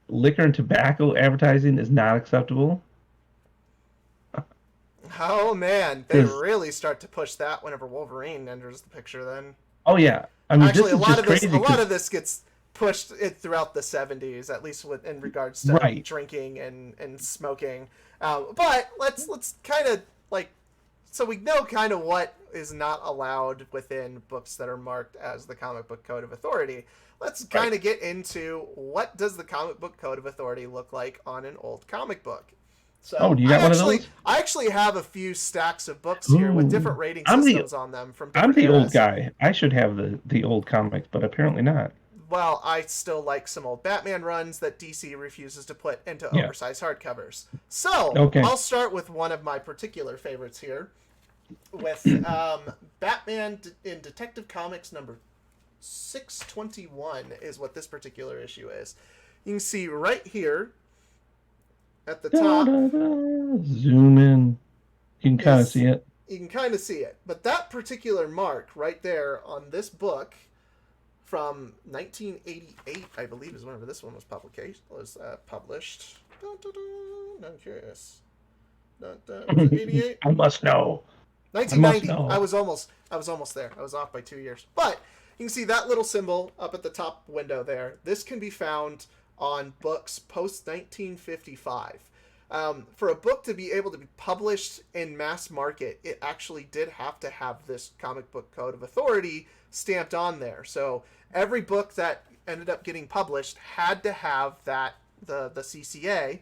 Liquor and tobacco advertising is not acceptable. Oh man, they Because, really start to push that whenever Wolverine enters the picture then. oh yeah, I mean Actually, this a is lot just of this, crazy. a lot Because of this gets pushed it throughout the 70s, at least with in regards to right, drinking and smoking. But let's kind of like so we know kind of what is not allowed within books that are marked as the comic book code of authority. Let's right. kind of get into what does the comic book code of authority look like on an old comic book. Oh, So do you got one of those? I actually have a few stacks of books here with Ooh, different rating I'm the systems on them from I'm different the old eras. guy. I should have the old comics, but apparently not. Well, I still like some old Batman runs that DC refuses to put into Yeah. oversized hardcovers. So Okay. I'll start with one of my particular favorites here, with Batman in Detective Comics number 621 is what this particular issue is. You can see right here at the Da, top da, da. Zoom in. You can kind of is see it. you can kind of see it, but that particular mark right there on this book from 1988, I believe, is whenever this one was published. Dun, dun, dun. I'm curious. Was it 88? I must know. I must 1990. know. I was almost there. I was off by 2 years. But you can see that little symbol up at the top window there. This can be found on books post 1955. For a book to be able to be published in mass market, it actually did have to have this comic book code of authority stamped on there. So every book that ended up getting published had to have the CCA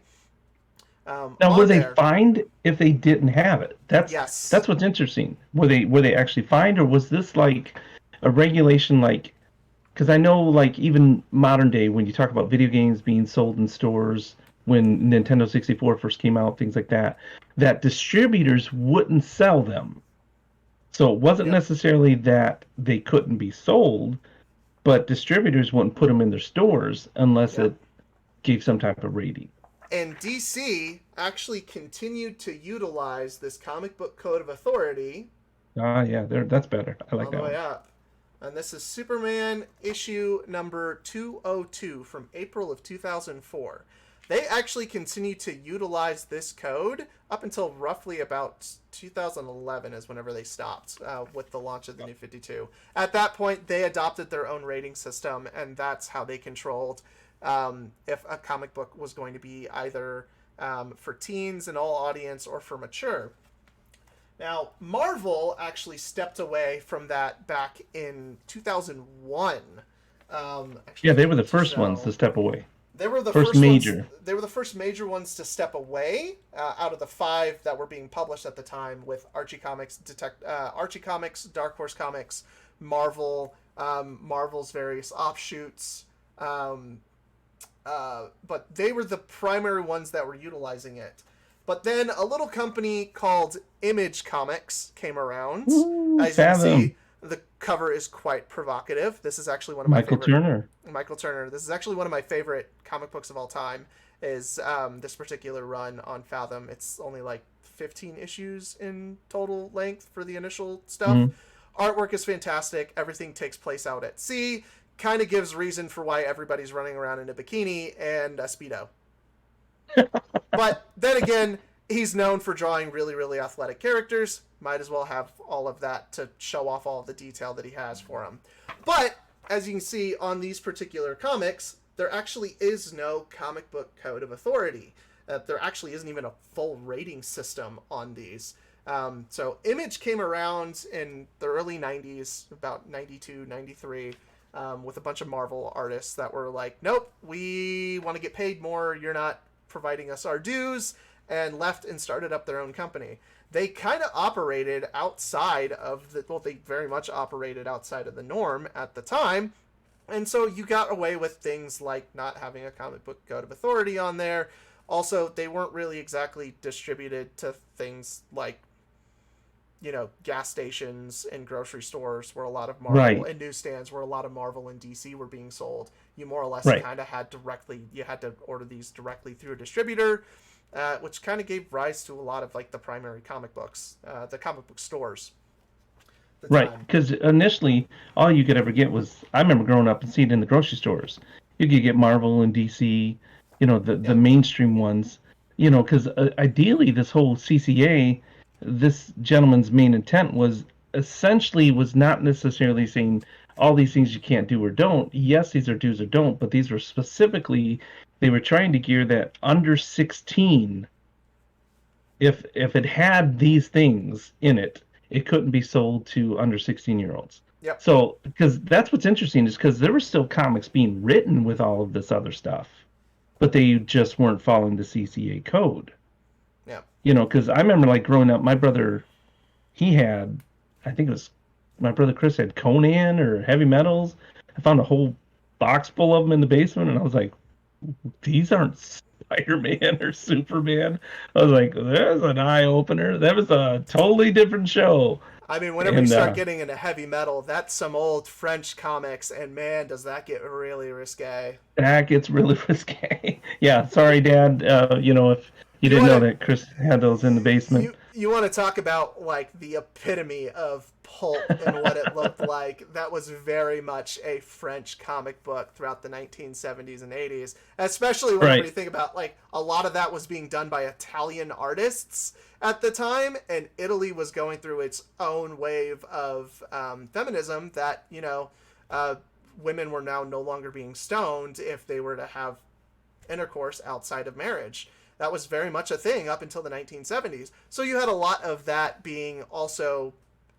Now, were on they there. fined if they didn't have it? Yes. That's what's interesting. Were they actually fined, or was this like a regulation? Like, because I know, like even modern day, when you talk about video games being sold in stores, when Nintendo 64 first came out, things like that, that distributors wouldn't sell them. So it wasn't Yep. necessarily that they couldn't be sold, but distributors wouldn't put them in their stores unless Yep. it gave some type of rating. And DC actually continued to utilize this comic book code of authority Ah, yeah, that's better. I like all the that way one. up. And this is Superman issue number 202 from April of 2004. They actually continue to utilize this code up until roughly about 2011 is whenever they stopped with the launch of the New 52. At that point, they adopted their own rating system, and that's how they controlled if a comic book was going to be either for teens and all audience or for mature. Now, Marvel actually stepped away from that back in 2001. Yeah, Actually, they were the to first ones show. to step away. They were the First first ones. major. They were the first major ones to step away out of the 5 that were being published at the time, with Archie Comics, Archie Comics, Dark Horse Comics, Marvel, Marvel's various offshoots. But they were the primary ones that were utilizing it. But then a little company called Image Comics came around. Ooh, As you can Fathom. see, the cover is quite provocative. This is actually one of my Michael favorite. Turner. Michael Turner. This is actually one of my favorite comic books of all time. Is this particular run on Fathom? It's only like 15 issues in total length for the initial stuff. Mhm. Artwork is fantastic. Everything takes place out at sea. kind of gives reason for why everybody's running around in a bikini and a Speedo. But then again, he's known for drawing really, really athletic characters. Might as well have all of that to show off all of the detail that he has for him. But as you can see on these particular comics, there actually is no comic book code of authority. There actually isn't even a full rating system on these. So Image came around in the early 90s, about 92, 93, with a bunch of Marvel artists that were like, nope, we want to get paid more. You're not providing us our dues, and left and started up their own company. They kind of operated outside of the, well, they very much operated outside of the norm at the time. And so you got away with things like not having a comic book code of authority on there. Also, they weren't really exactly distributed to things like, gas stations and grocery stores where a lot of Marvel, and newsstands where a lot of Marvel and DC were being sold. You more or less kind of had you had to order these directly through a distributor, which kind of gave rise to a lot of like the primary comic books, the comic book stores. Right, because initially all you could ever get was, I remember growing up and seeing it in the grocery stores. You could get Marvel and DC, the mainstream ones, because ideally this whole CCA, this gentleman's main intent was not necessarily saying all these things you can't do or don't. Yes, these are do's or don't, but these were specifically, they were trying to gear that under 16, if it had these things in it, it couldn't be sold to under 16-year-olds. Yep. So, because that's what's interesting, is because there were still comics being written with all of this other stuff, but they just weren't following the CCA code. Yeah. Because I remember like growing up, my brother, he had, I think it was my brother Chris had Conan or Heavy Metals. I found a whole box full of them in the basement, and I was like, these aren't Spider-Man or Superman. I was like, there's an eye-opener. That was a totally different show. I mean, whenever you start getting into heavy metal, that's some old French comics, and man, does that get really risque. That gets really risque. Yeah, sorry, Dad. If you didn't know that Chris had those in the basement. You want to talk about like the epitome of pulp and what it looked like. That was very much a French comic book throughout the 1970s and 80s, especially when you think about like a lot of that was being done by Italian artists at the time, and Italy was going through its own wave of feminism that, women were now no longer being stoned if they were to have intercourse outside of marriage. That was very much a thing up until the 1970s. So you had a lot of that being also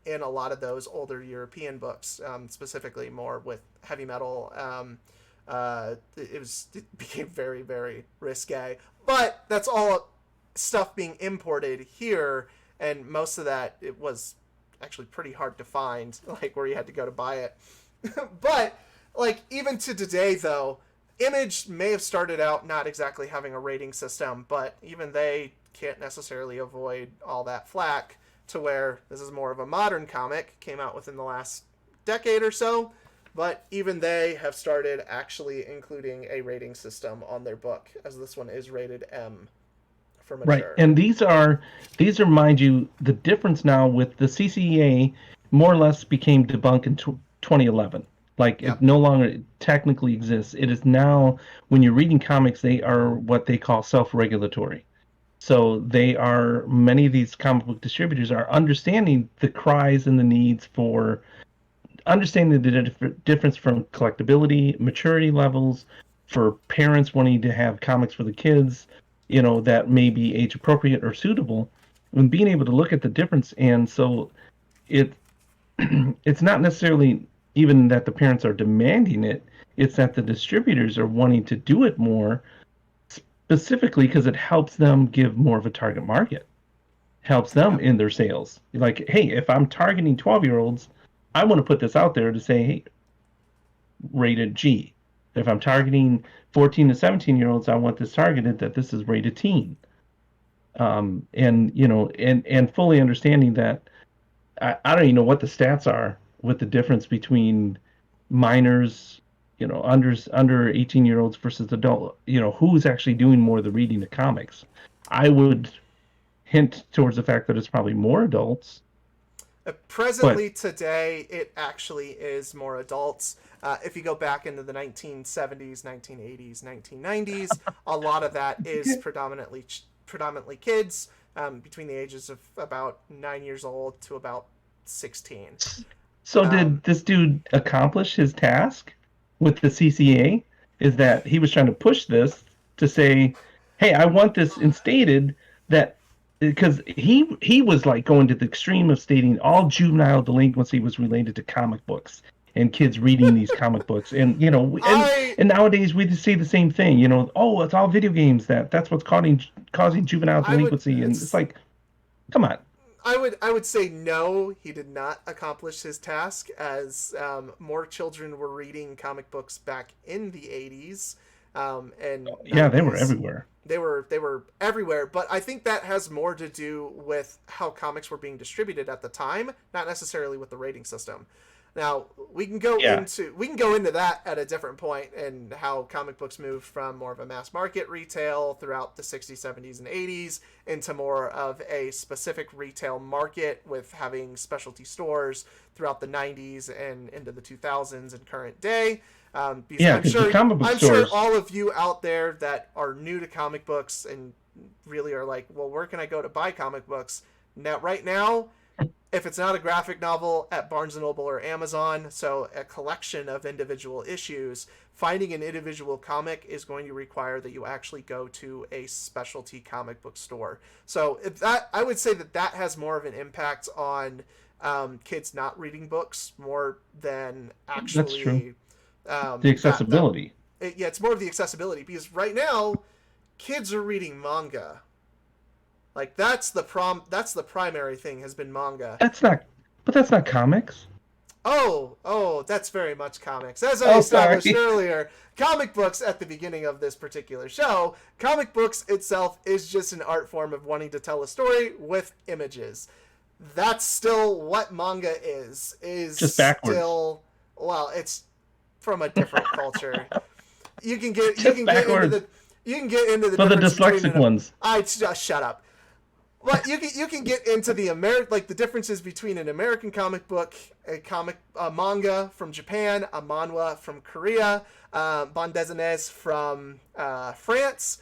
in a lot of those older European books, specifically more with heavy metal. It became very, very risque. But that's all stuff being imported here, and most of that, it was actually pretty hard to find, like where you had to go to buy it. But like even to today, though, Image may have started out not exactly having a rating system, but even they can't necessarily avoid all that flack, to where this is more of a modern comic, came out within the last decade or so, but even they have started actually including a rating system on their book, as this one is rated M for mature. Right, and these are, mind you, the difference now with the CCA more or less became debunked in 2011. Like, it no longer technically exists. It is now, when you're reading comics, they are what they call self-regulatory. So they are, many of these comic book distributors are understanding the cries and the needs for understanding the difference from collectability, maturity levels, for parents wanting to have comics for the kids, that may be age appropriate or suitable, and being able to look at the difference. And so it's not necessarily even that the parents are demanding it, it's that the distributors are wanting to do it more, specifically because it helps them give more of a target market, helps them in their sales. Like, hey, if I'm targeting 12-year-olds, I want to put this out there to say, hey, rated G. If I'm targeting 14 to 17-year-olds, I want this targeted that this is rated teen. And fully understanding that, I don't even know what the stats are with the difference between minors, under 18-year-olds versus adult, who's actually doing more of the reading of comics. I would hint towards the fact that it's probably more adults. Presently, today, it actually is more adults. If you go back into the 1970s, 1980s, 1990s, a lot of that is predominantly kids between the ages of about 9 years old to about 16. So Um, did this dude accomplish his task with the CCA? Is that he was trying to push this to say, "Hey, I want this instated that because he was like going to the extreme of stating all juvenile delinquency was related to comic books and kids reading these comic books and I and nowadays we see the same thing, oh, it's all video games that's what's causing juvenile I would delinquency, and it's it's like, come on. I would say no, he did not accomplish his task, as more children were reading comic books back in the 80s and Yeah, they were 90s. everywhere. They were everywhere, but I think that has more to do with how comics were being distributed at the time, not necessarily with the rating system. Now Yeah. we can go into that at a different point, and how comic books moved from more of a mass market retail throughout the 60s, 70s, and 80s into more of a specific retail market with having specialty stores throughout the 90s and into the 2000s and current day. Because Yeah, because the comic book I'm sure stores. all of you out there that are new to comic books and really are like, well, where can I go to buy comic books? Now, right now, if it's not a graphic novel, at Barnes and Noble or Amazon, so a collection of individual issues, finding an individual comic is going to require that you actually go to a specialty comic book store. So if that, I would say that that has more of an impact on kids not reading books more than That's true. actually The that accessibility. yeah, it's more of the accessibility, because right now kids are reading manga. Like that's the primary thing, has been manga. That's not, but that's not comics. Oh, that's very much comics. As I Oh, established sorry. earlier, comic books at the beginning of this particular show, comic books itself is just an art form of wanting to tell a story with images. That's still what manga is Just backwards. still, well, it's from a different culture. You Just can get into backwards. the you can get into the For the difference between dyslexic ones. I just shut up. But you can get into the differences between an American comic book, a manga from Japan, a manhwa from Korea, bande dessinée from France.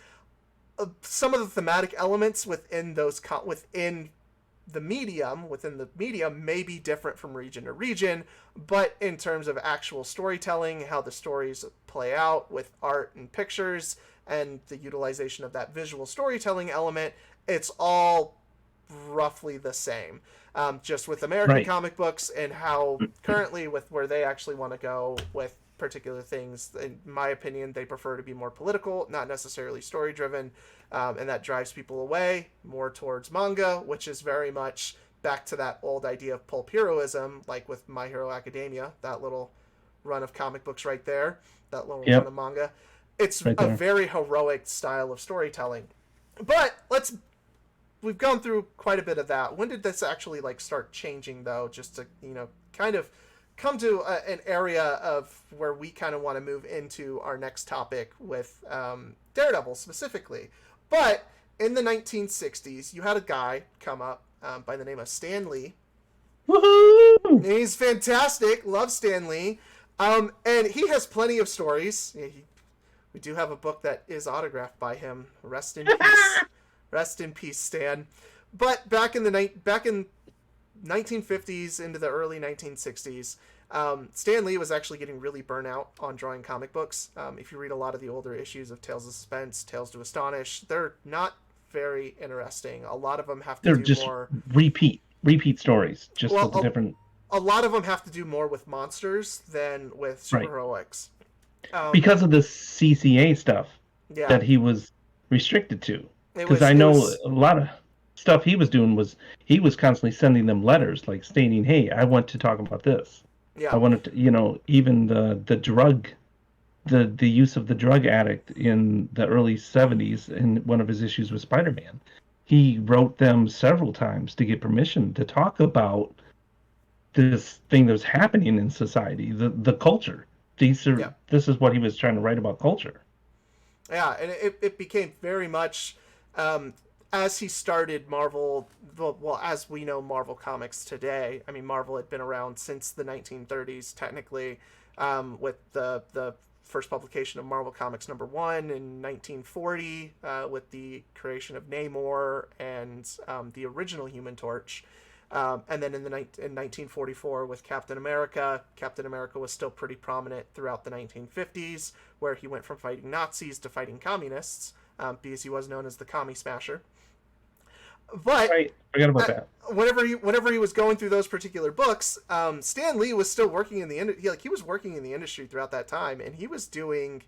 Some of the thematic elements within the medium may be different from region to region, but in terms of actual storytelling, how the stories play out with art and pictures and the utilization of that visual storytelling element, it's all roughly the same. Just with American Right. comic books and how currently with where they actually want to go with particular things, in my opinion, they prefer to be more political, not necessarily story driven, and that drives people away more towards manga, which is very much back to that old idea of pulp heroism, like with My Hero Academia, that little run of comic books right there, that little run Yep. of manga. It's Right a there. very heroic style of storytelling. But we've gone through quite a bit of that. When did this actually like start changing, though? Just to kind of come to an area of where we kind of want to move into our next topic with Daredevil specifically. But in the 1960s, you had a guy come up by the name of Stan Lee. Woohoo! He's fantastic. Love Stan Lee. And he has plenty of stories. We do have a book that is autographed by him. Rest in peace. Rest in peace, Stan. But back in 1950s into the early 1960s, Stan Lee was actually getting really burnt out on drawing comic books. If you read a lot of the older issues of Tales of Suspense, Tales to Astonish, they're not very interesting. A lot of them have to They're do just more. repeat stories, just with a Well, different. a lot of them have to do more with monsters than with Right. superheroics. Um, Because of the CCA stuff yeah, that he was restricted to. it Because was I it know was a lot of stuff he was doing was he was constantly sending them letters like stating, "Hey, I want to talk about this. I yeah. wanted to, even the drug, the use of the drug addict in the early 70s in one of his issues with Spider-Man. He wrote them several times to get permission to talk about this thing that was happening in society, the culture. Yeah. This is what he was trying to write about, culture. Yeah, and it became very much as he started Marvel. Well, as we know Marvel Comics today. I mean, Marvel had been around since the 1930s, technically. with the first publication of Marvel Comics #1 in 1940, with the creation of Namor and the original Human Torch. And then in 1944 with Captain America. Captain America was still pretty prominent throughout the 1950s, where he went from fighting Nazis to fighting communists, because he was known as the Commie Smasher. But Right. Forget about that. whenever he was going through those particular books, Stan Lee was still working in the he was working in the industry throughout that time, and he was doing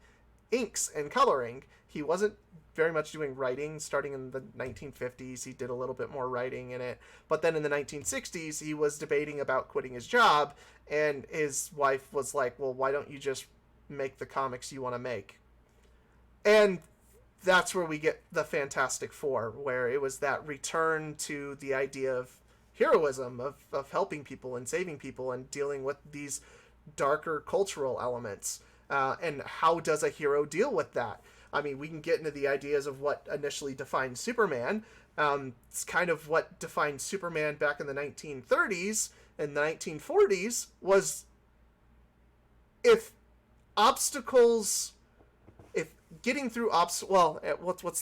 inks and coloring. He wasn't very much doing writing. Starting in the 1950s, he did a little bit more writing in it, but then in the 1960s, he was debating about quitting his job, and his wife was like, "Well, why don't you just make the comics you want to make?" And that's where we get the Fantastic Four, where it was that return to the idea of heroism, of helping people and saving people and dealing with these darker cultural elements. And how does a hero deal with that? I mean, we can get into the ideas of what initially defined Superman. It's kind of what defined Superman back in the 1930s and the 1940s was if obstacles, if getting through what's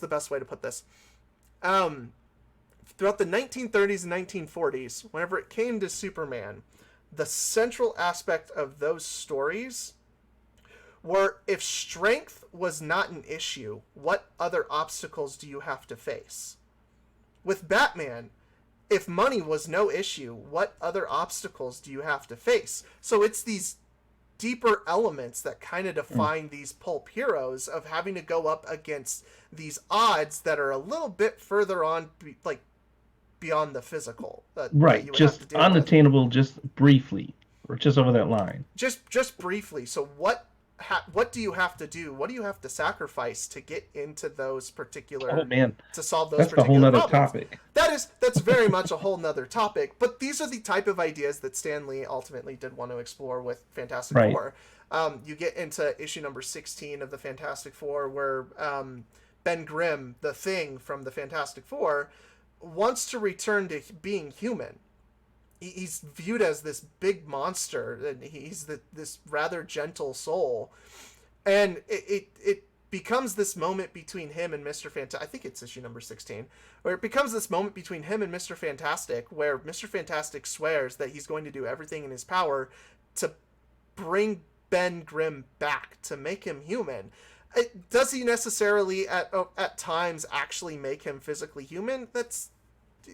the best way to put this? Throughout the 1930s and 1940s, whenever it came to Superman, the central aspect of those stories were if strength was not an issue, what other obstacles do you have to face? With Batman, if money was no issue, what other obstacles do you have to face? So it's these deeper elements that kind of define these pulp heroes of having to go up against these odds that are a little bit further on, like beyond the physical. Right, just unattainable, just briefly, or just over that line. Just briefly. So what do you have to do? What do you have to sacrifice to get into those particular? Oh man, to solve those. That's a particular whole nother problems? topic. That's very much a whole nother topic. But these are the type of ideas that Stan Lee ultimately did want to explore with Fantastic Four. You get into issue number 16 of the Fantastic Four, where Ben Grimm, the Thing from the Fantastic Four, wants to return to being human. He's viewed as this big monster, and he's this rather gentle soul, and it becomes this moment between him and Mr. Fantastic. I think it's issue number 16, where it becomes this moment between him and Mr. Fantastic, where Mr. Fantastic swears that he's going to do everything in his power to bring Ben Grimm back, to make him human. Does he necessarily at times actually make him physically human?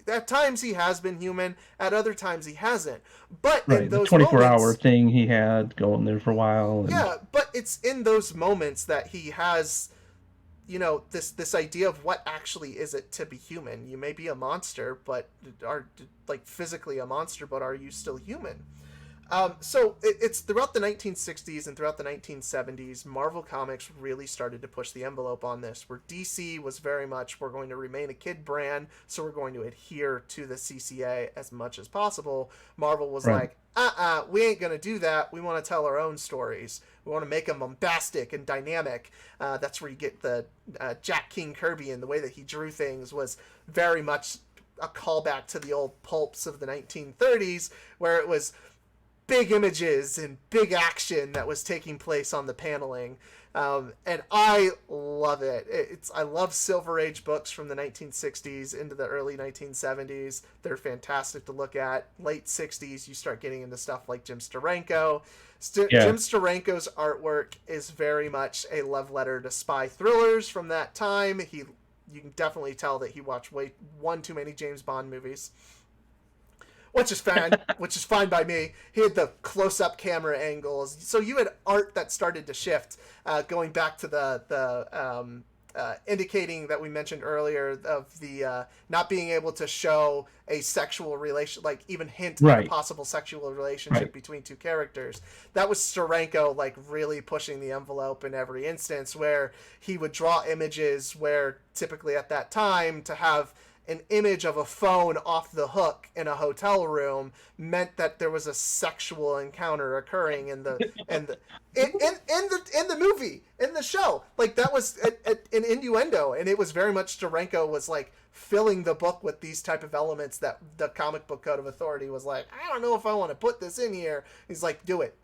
At times he has been human, at other times he hasn't. But in those 24-hour thing he had going there for a while. Yeah, but it's in those moments that he has, this idea of what actually is it to be human. You may be a monster, but are like physically a monster, but are you still human? So it's throughout the 1960s and throughout the 1970s, Marvel Comics really started to push the envelope on this, where DC was very much, we're going to remain a kid brand, so we're going to adhere to the CCA as much as possible. Marvel was like, we ain't going to do that. We want to tell our own stories. We want to make them bombastic and dynamic. That's where you get the Jack King Kirby, and the way that he drew things was very much a callback to the old pulps of the 1930s, where it was big images and big action that was taking place on the paneling. And I love it. I love Silver Age books from the 1960s into the early 1970s. They're fantastic to look at. Late 60s, you start getting into stuff like Jim Steranko. Jim Steranko's artwork is very much a love letter to spy thrillers from that time. You can definitely tell that he watched one too many James Bond movies. Which is fine by me. He had the close-up camera angles, so you had art that started to shift, going back to the indicating that we mentioned earlier of the not being able to show a sexual relation, like even hint at a possible sexual relationship between two characters. That was Steranko, like really pushing the envelope in every instance, where he would draw images where typically at that time to have an image of a phone off the hook in a hotel room meant that there was a sexual encounter occurring in the movie, in the show. Like that was an innuendo, and it was very much Steranko was like filling the book with these type of elements that the comic book code of authority was like, I don't know if I want to put this in here. He's like, do it.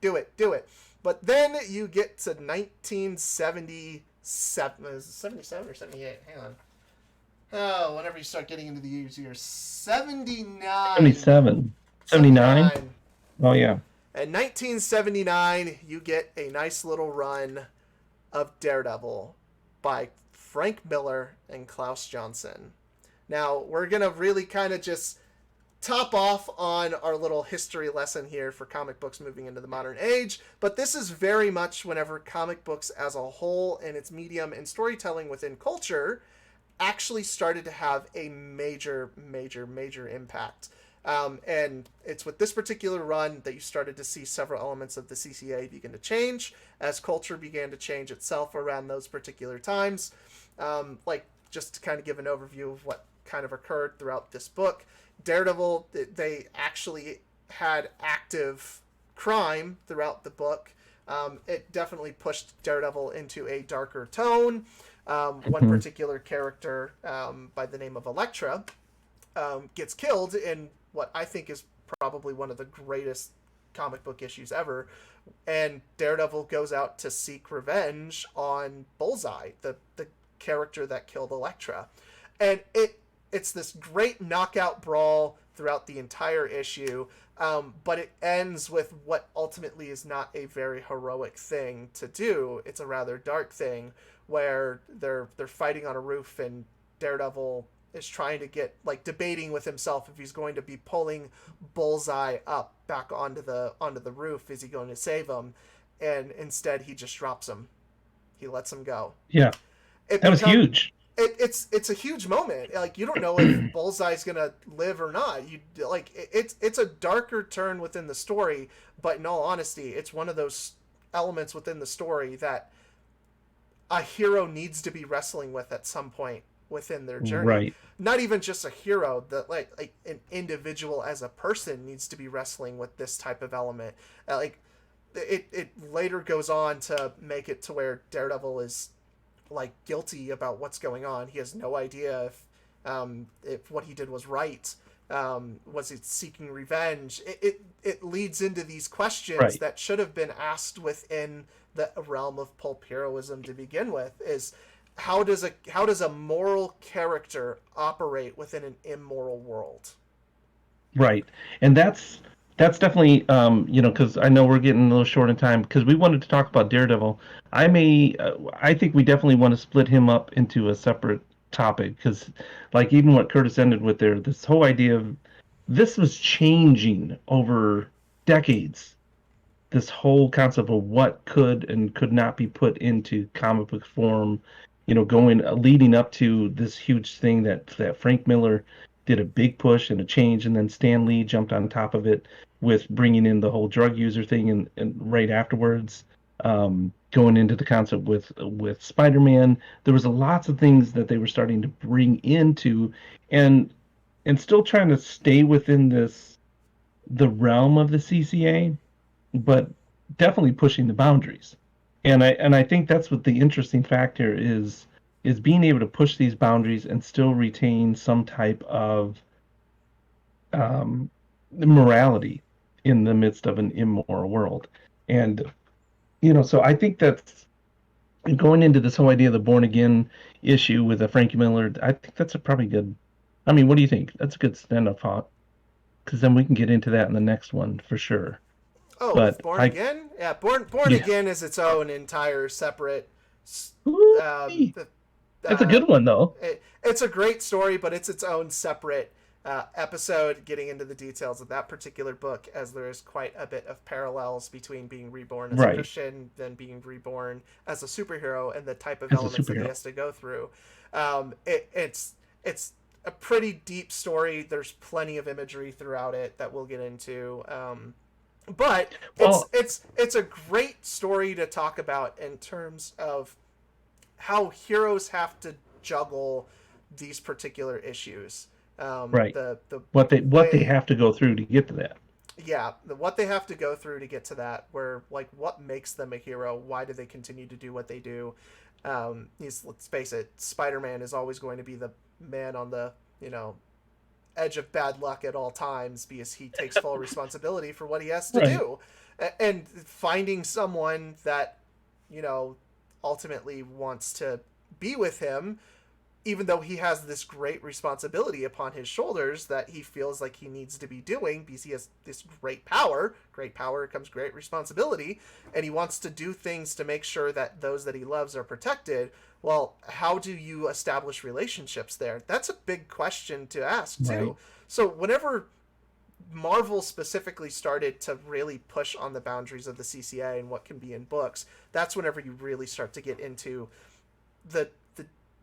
But then you get to 1977. Is it 77 or 78? Hang on. Oh, whenever you start getting into the years, 79. 77, 79. 79. Oh yeah. In 1979, you get a nice little run of Daredevil by Frank Miller and Klaus Johnson. Now, we're going to really kind of just top off on our little history lesson here for comic books moving into the modern age, but this is very much whenever comic books as a whole and its medium and storytelling within culture actually started to have a major impact. And it's with this particular run that you started to see several elements of the CCA begin to change as culture began to change itself around those particular times. Like, just to kind of give an overview of what kind of occurred throughout this book, Daredevil, they actually had active crime throughout the book. It definitely pushed Daredevil into a darker tone. One particular character by the name of Elektra gets killed in what I think is probably one of the greatest comic book issues ever. And Daredevil goes out to seek revenge on Bullseye, the character that killed Elektra. And it's this great knockout brawl throughout the entire issue, but it ends with what ultimately is not a very heroic thing to do. It's a rather dark thing where they're fighting on a roof and Daredevil is trying to get, like, debating with himself if he's going to be pulling Bullseye up back onto the roof. Is he going to save him? And instead he just drops him. He lets him go. Yeah, that was huge. It's a huge moment. Like, you don't know if Bullseye's gonna live or not. It's a darker turn within the story, but in all honesty, it's one of those elements within the story that a hero needs to be wrestling with at some point within their journey. Right. Not even just a hero, that like an individual as a person needs to be wrestling with this type of element. It later goes on to make it to where Daredevil is, like, guilty about what's going on. He has no idea if what he did was right. Was it seeking revenge? It leads into these questions that should have been asked within the realm of pulp heroism to begin with. Is how does a moral character operate within an immoral world? Right. And that's definitely because I know we're getting a little short in time because we wanted to talk about Daredevil. I think we definitely want to split him up into a separate topic because, like, even what Curtis ended with there, this whole idea of this was changing over decades. This whole concept of what could and could not be put into comic book form, going leading up to this huge thing that Frank Miller did a big push and a change, and then Stan Lee jumped on top of it with bringing in the whole drug user thing, and right afterwards, going into the concept with Spider-Man, there was lots of things that they were starting to bring into, and still trying to stay within the realm of the CCA, but definitely pushing the boundaries. And I think that's what the interesting factor is being able to push these boundaries and still retain some type of morality in the midst of an immoral world. And so I think that's going into this whole idea of the born again issue with a Frankie Miller. I think that's a probably good. I mean, what do you think? That's a good stand-up thought, because then we can get into that in the next one for sure. Oh, But with Born Again? Yeah, Born yeah. Again is its own entire separate. Ooh-wee. That's a good one, though. It's a great story, but it's its own separate episode, getting into the details of that particular book, as there is quite a bit of parallels between being reborn as a Christian, then being reborn as a superhero, and the type of elements that he has to go through. It's a pretty deep story. There's plenty of imagery throughout it that we'll get into. But it's a great story to talk about in terms of how heroes have to juggle these particular issues. Right. What they have to go through to get to that. Yeah, what they have to go through to get to that, where, like, what makes them a hero? Why do they continue to do what they do? Let's face it, Spider-Man is always going to be the man on the edge of bad luck at all times because he takes full responsibility for what he has to Right. do. And finding someone that, you know, ultimately wants to be with him, even though he has this great responsibility upon his shoulders that he feels like he needs to be doing because he has this great power comes great responsibility, and he wants to do things to make sure that those that he loves are protected. Well, how do you establish relationships there? That's a big question to ask Right. too. So whenever Marvel specifically started to really push on the boundaries of the CCA and what can be in books, that's whenever you really start to get into the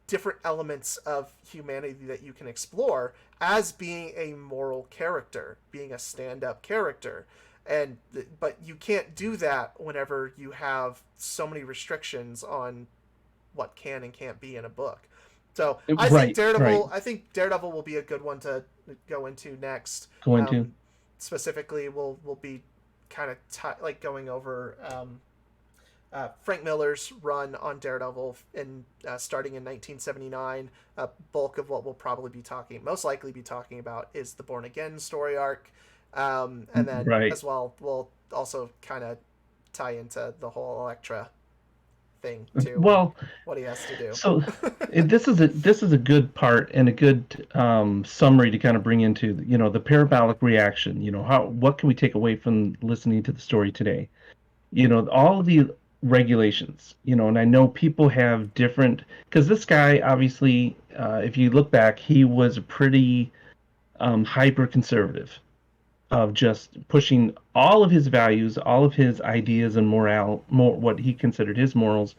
different elements of humanity that you can explore as being a moral character, being a stand-up character. And but you can't do that whenever you have so many restrictions on what can and can't be in a book. So Right. Right. I think Daredevil will be a good one to go into next. Going to. Specifically, we'll be kind of like going over Frank Miller's run on Daredevil in starting in 1979. A bulk of what we'll probably be most likely be talking about is the Born Again story arc, and then Right. as well we'll also kind of tie into the whole Elektra thing too and Well, what he has to do. so this is a good part and a good summary to kind of bring into, the parabolic reaction. How what can we take away from listening to the story today? All of the regulations, and I know people have different, because this guy obviously, if you look back, he was pretty hyper conservative of just pushing all of his values, all of his ideas and what he considered his morals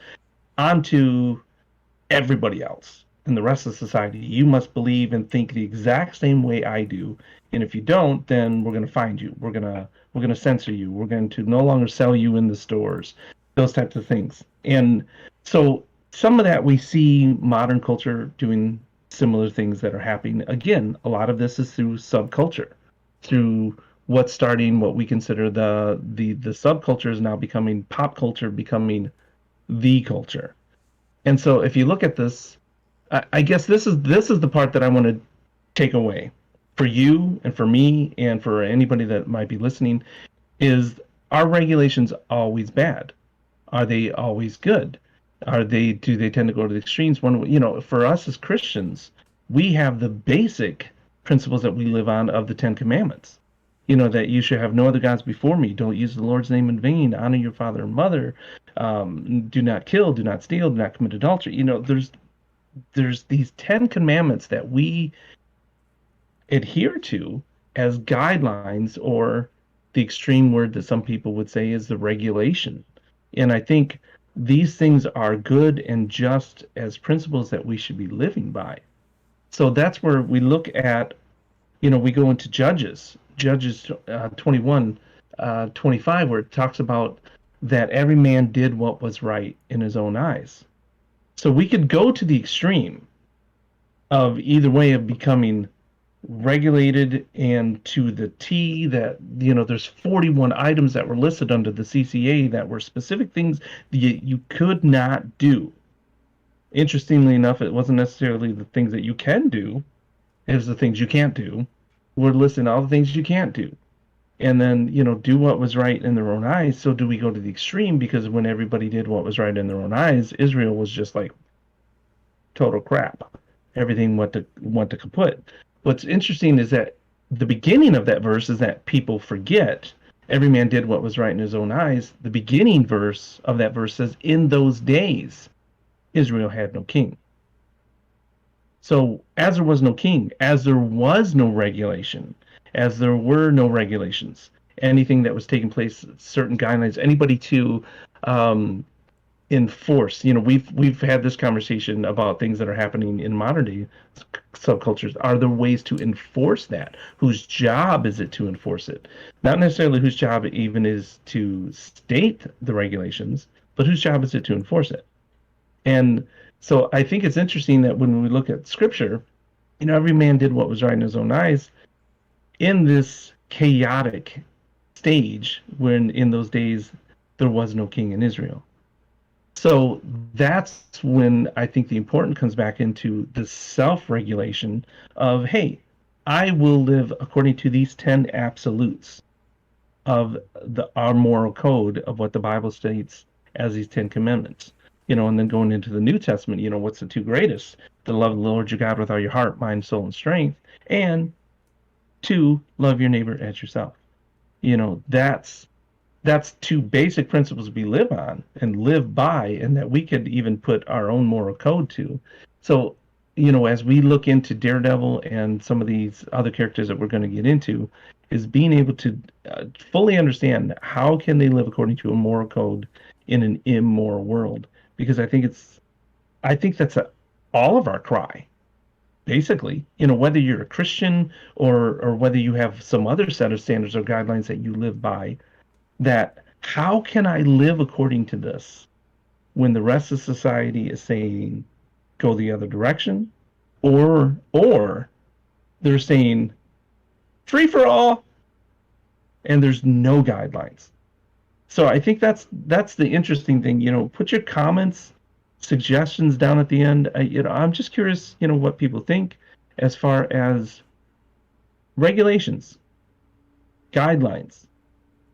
onto everybody else and the rest of society. You must believe and think the exact same way I do, and if you don't, then we're going to find you. We're going to censor you. We're going to no longer sell you in the stores. Those types of things. And so some of that we see modern culture doing similar things that are happening. Again, a lot of this is through subculture, through what's starting what we consider the subculture is now becoming pop culture, becoming the culture. And so if you look at this, I guess this is the part that I want to take away for you and for me and for anybody that might be listening is, are regulations always bad? Are they always good? Do they tend to go to the extremes? For us as Christians, we have the basic principles that we live on of the Ten Commandments. That you should have no other gods before me. Don't use the Lord's name in vain. Honor your father and mother. Do not kill. Do not steal. Do not commit adultery. There's these 10 commandments that we adhere to as guidelines, or the extreme word that some people would say is the regulation. And I think these things are good and just as principles that we should be living by. So that's where we look at, we go into Judges 21, 25, where it talks about that every man did what was right in his own eyes. So we could go to the extreme of either way of becoming regulated and to the T, that there's 41 items that were listed under the CCA that were specific things that you could not do. Interestingly enough, it wasn't necessarily the things that you can do, it was the things you can't do. We're listing all the things you can't do. And then, do what was right in their own eyes. So do we go to the extreme? Because when everybody did what was right in their own eyes, Israel was just like total crap. Everything went to kaput. What's interesting is that the beginning of that verse is that people forget every man did what was right in his own eyes. The beginning verse of that verse says, in those days, Israel had no king. So as there was no king, as there was no regulation, as there were no regulations, anything that was taking place, certain guidelines, anybody to enforce. We've had this conversation about things that are happening in modern day subcultures. Are there ways to enforce that? Whose job is it to enforce it? Not necessarily whose job it even is to state the regulations, but whose job is it to enforce it? And so I think it's interesting that when we look at scripture, every man did what was right in his own eyes in this chaotic stage when in those days there was no king in Israel. So that's when I think the important comes back into the self-regulation of, hey, I will live according to these 10 absolutes of our moral code of what the Bible states as these 10 commandments. And then going into the New Testament, what's the two greatest? To love the Lord your God with all your heart, mind, soul, and strength, and to love your neighbor as yourself. That's two basic principles we live on and live by, and that we could even put our own moral code to. So, as we look into Daredevil and some of these other characters that we're going to get into, is being able to fully understand how can they live according to a moral code in an immoral world. Because I think that's all of our cry. Basically, whether you're a Christian or whether you have some other set of standards or guidelines that you live by, that how can I live according to this when the rest of society is saying go the other direction, or they're saying free for all and there's no guidelines. So I think that's the interesting thing. Put your comments, suggestions down at the end. I'm just curious, what people think as far as regulations, guidelines,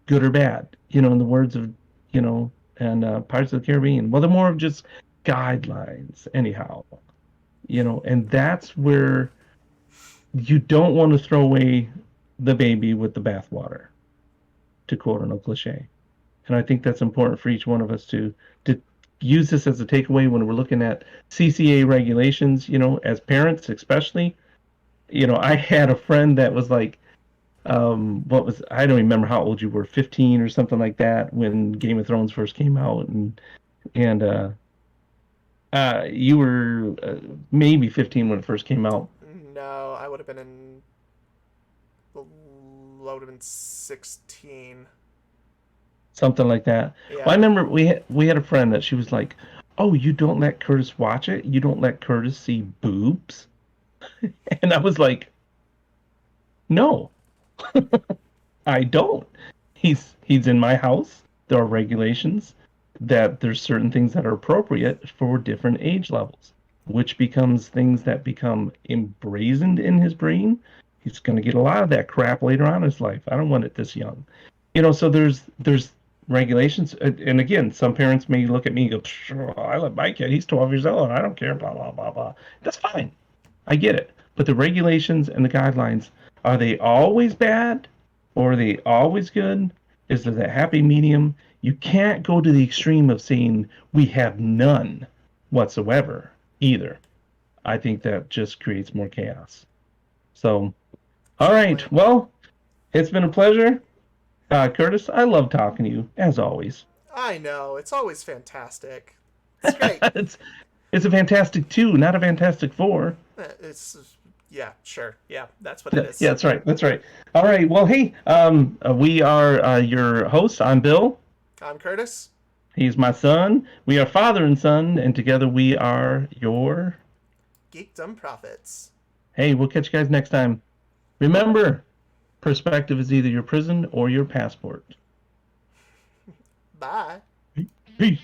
good or bad. In the words of, and Pirates of the Caribbean. Well, they're more of just guidelines, anyhow. And that's where you don't want to throw away the baby with the bathwater, to quote an old cliche. And I think that's important for each one of us to use this as a takeaway when we're looking at CCA regulations, as parents especially. I had a friend that was like, I don't remember how old you were, 15 or something like that, when Game of Thrones first came out, and you were maybe 15 when it first came out. No, I would have been in. Would have been 16. Something like that. Well, I Yeah. remember we had a friend that she was like, "Oh, you don't let Curtis watch it? You don't let Curtis see boobs?" And I was like, "No, I don't. He's in my house. There are regulations that there's certain things that are appropriate for different age levels, which becomes things that become emblazoned in his brain. He's going to get a lot of that crap later on in his life. I don't want it this young. So there's regulations, and again, some parents may look at me and go, "Psh, I let my kid. He's 12 years old. I don't care. Blah blah blah blah." That's fine. I get it. But the regulations and the guidelines, are they always bad or are they always good? Is there that happy medium? You can't go to the extreme of saying we have none whatsoever either. I think that just creates more chaos. So, all right. Certainly. Well, it's been a pleasure. Curtis, I love talking to you, as always. I know. It's always fantastic. It's great. it's it's a Fantastic Two, not a Fantastic Four. It's. Yeah, sure. Yeah, that's what it Yeah, is. that's right. That's right. All right. Well, hey, we are your hosts. I'm Bill. I'm Curtis. He's my son. We are father and son, and together we are your. Geekdumb Profits. Hey, we'll catch you guys next time. Remember, perspective is either your prison or your passport. Bye. Peace.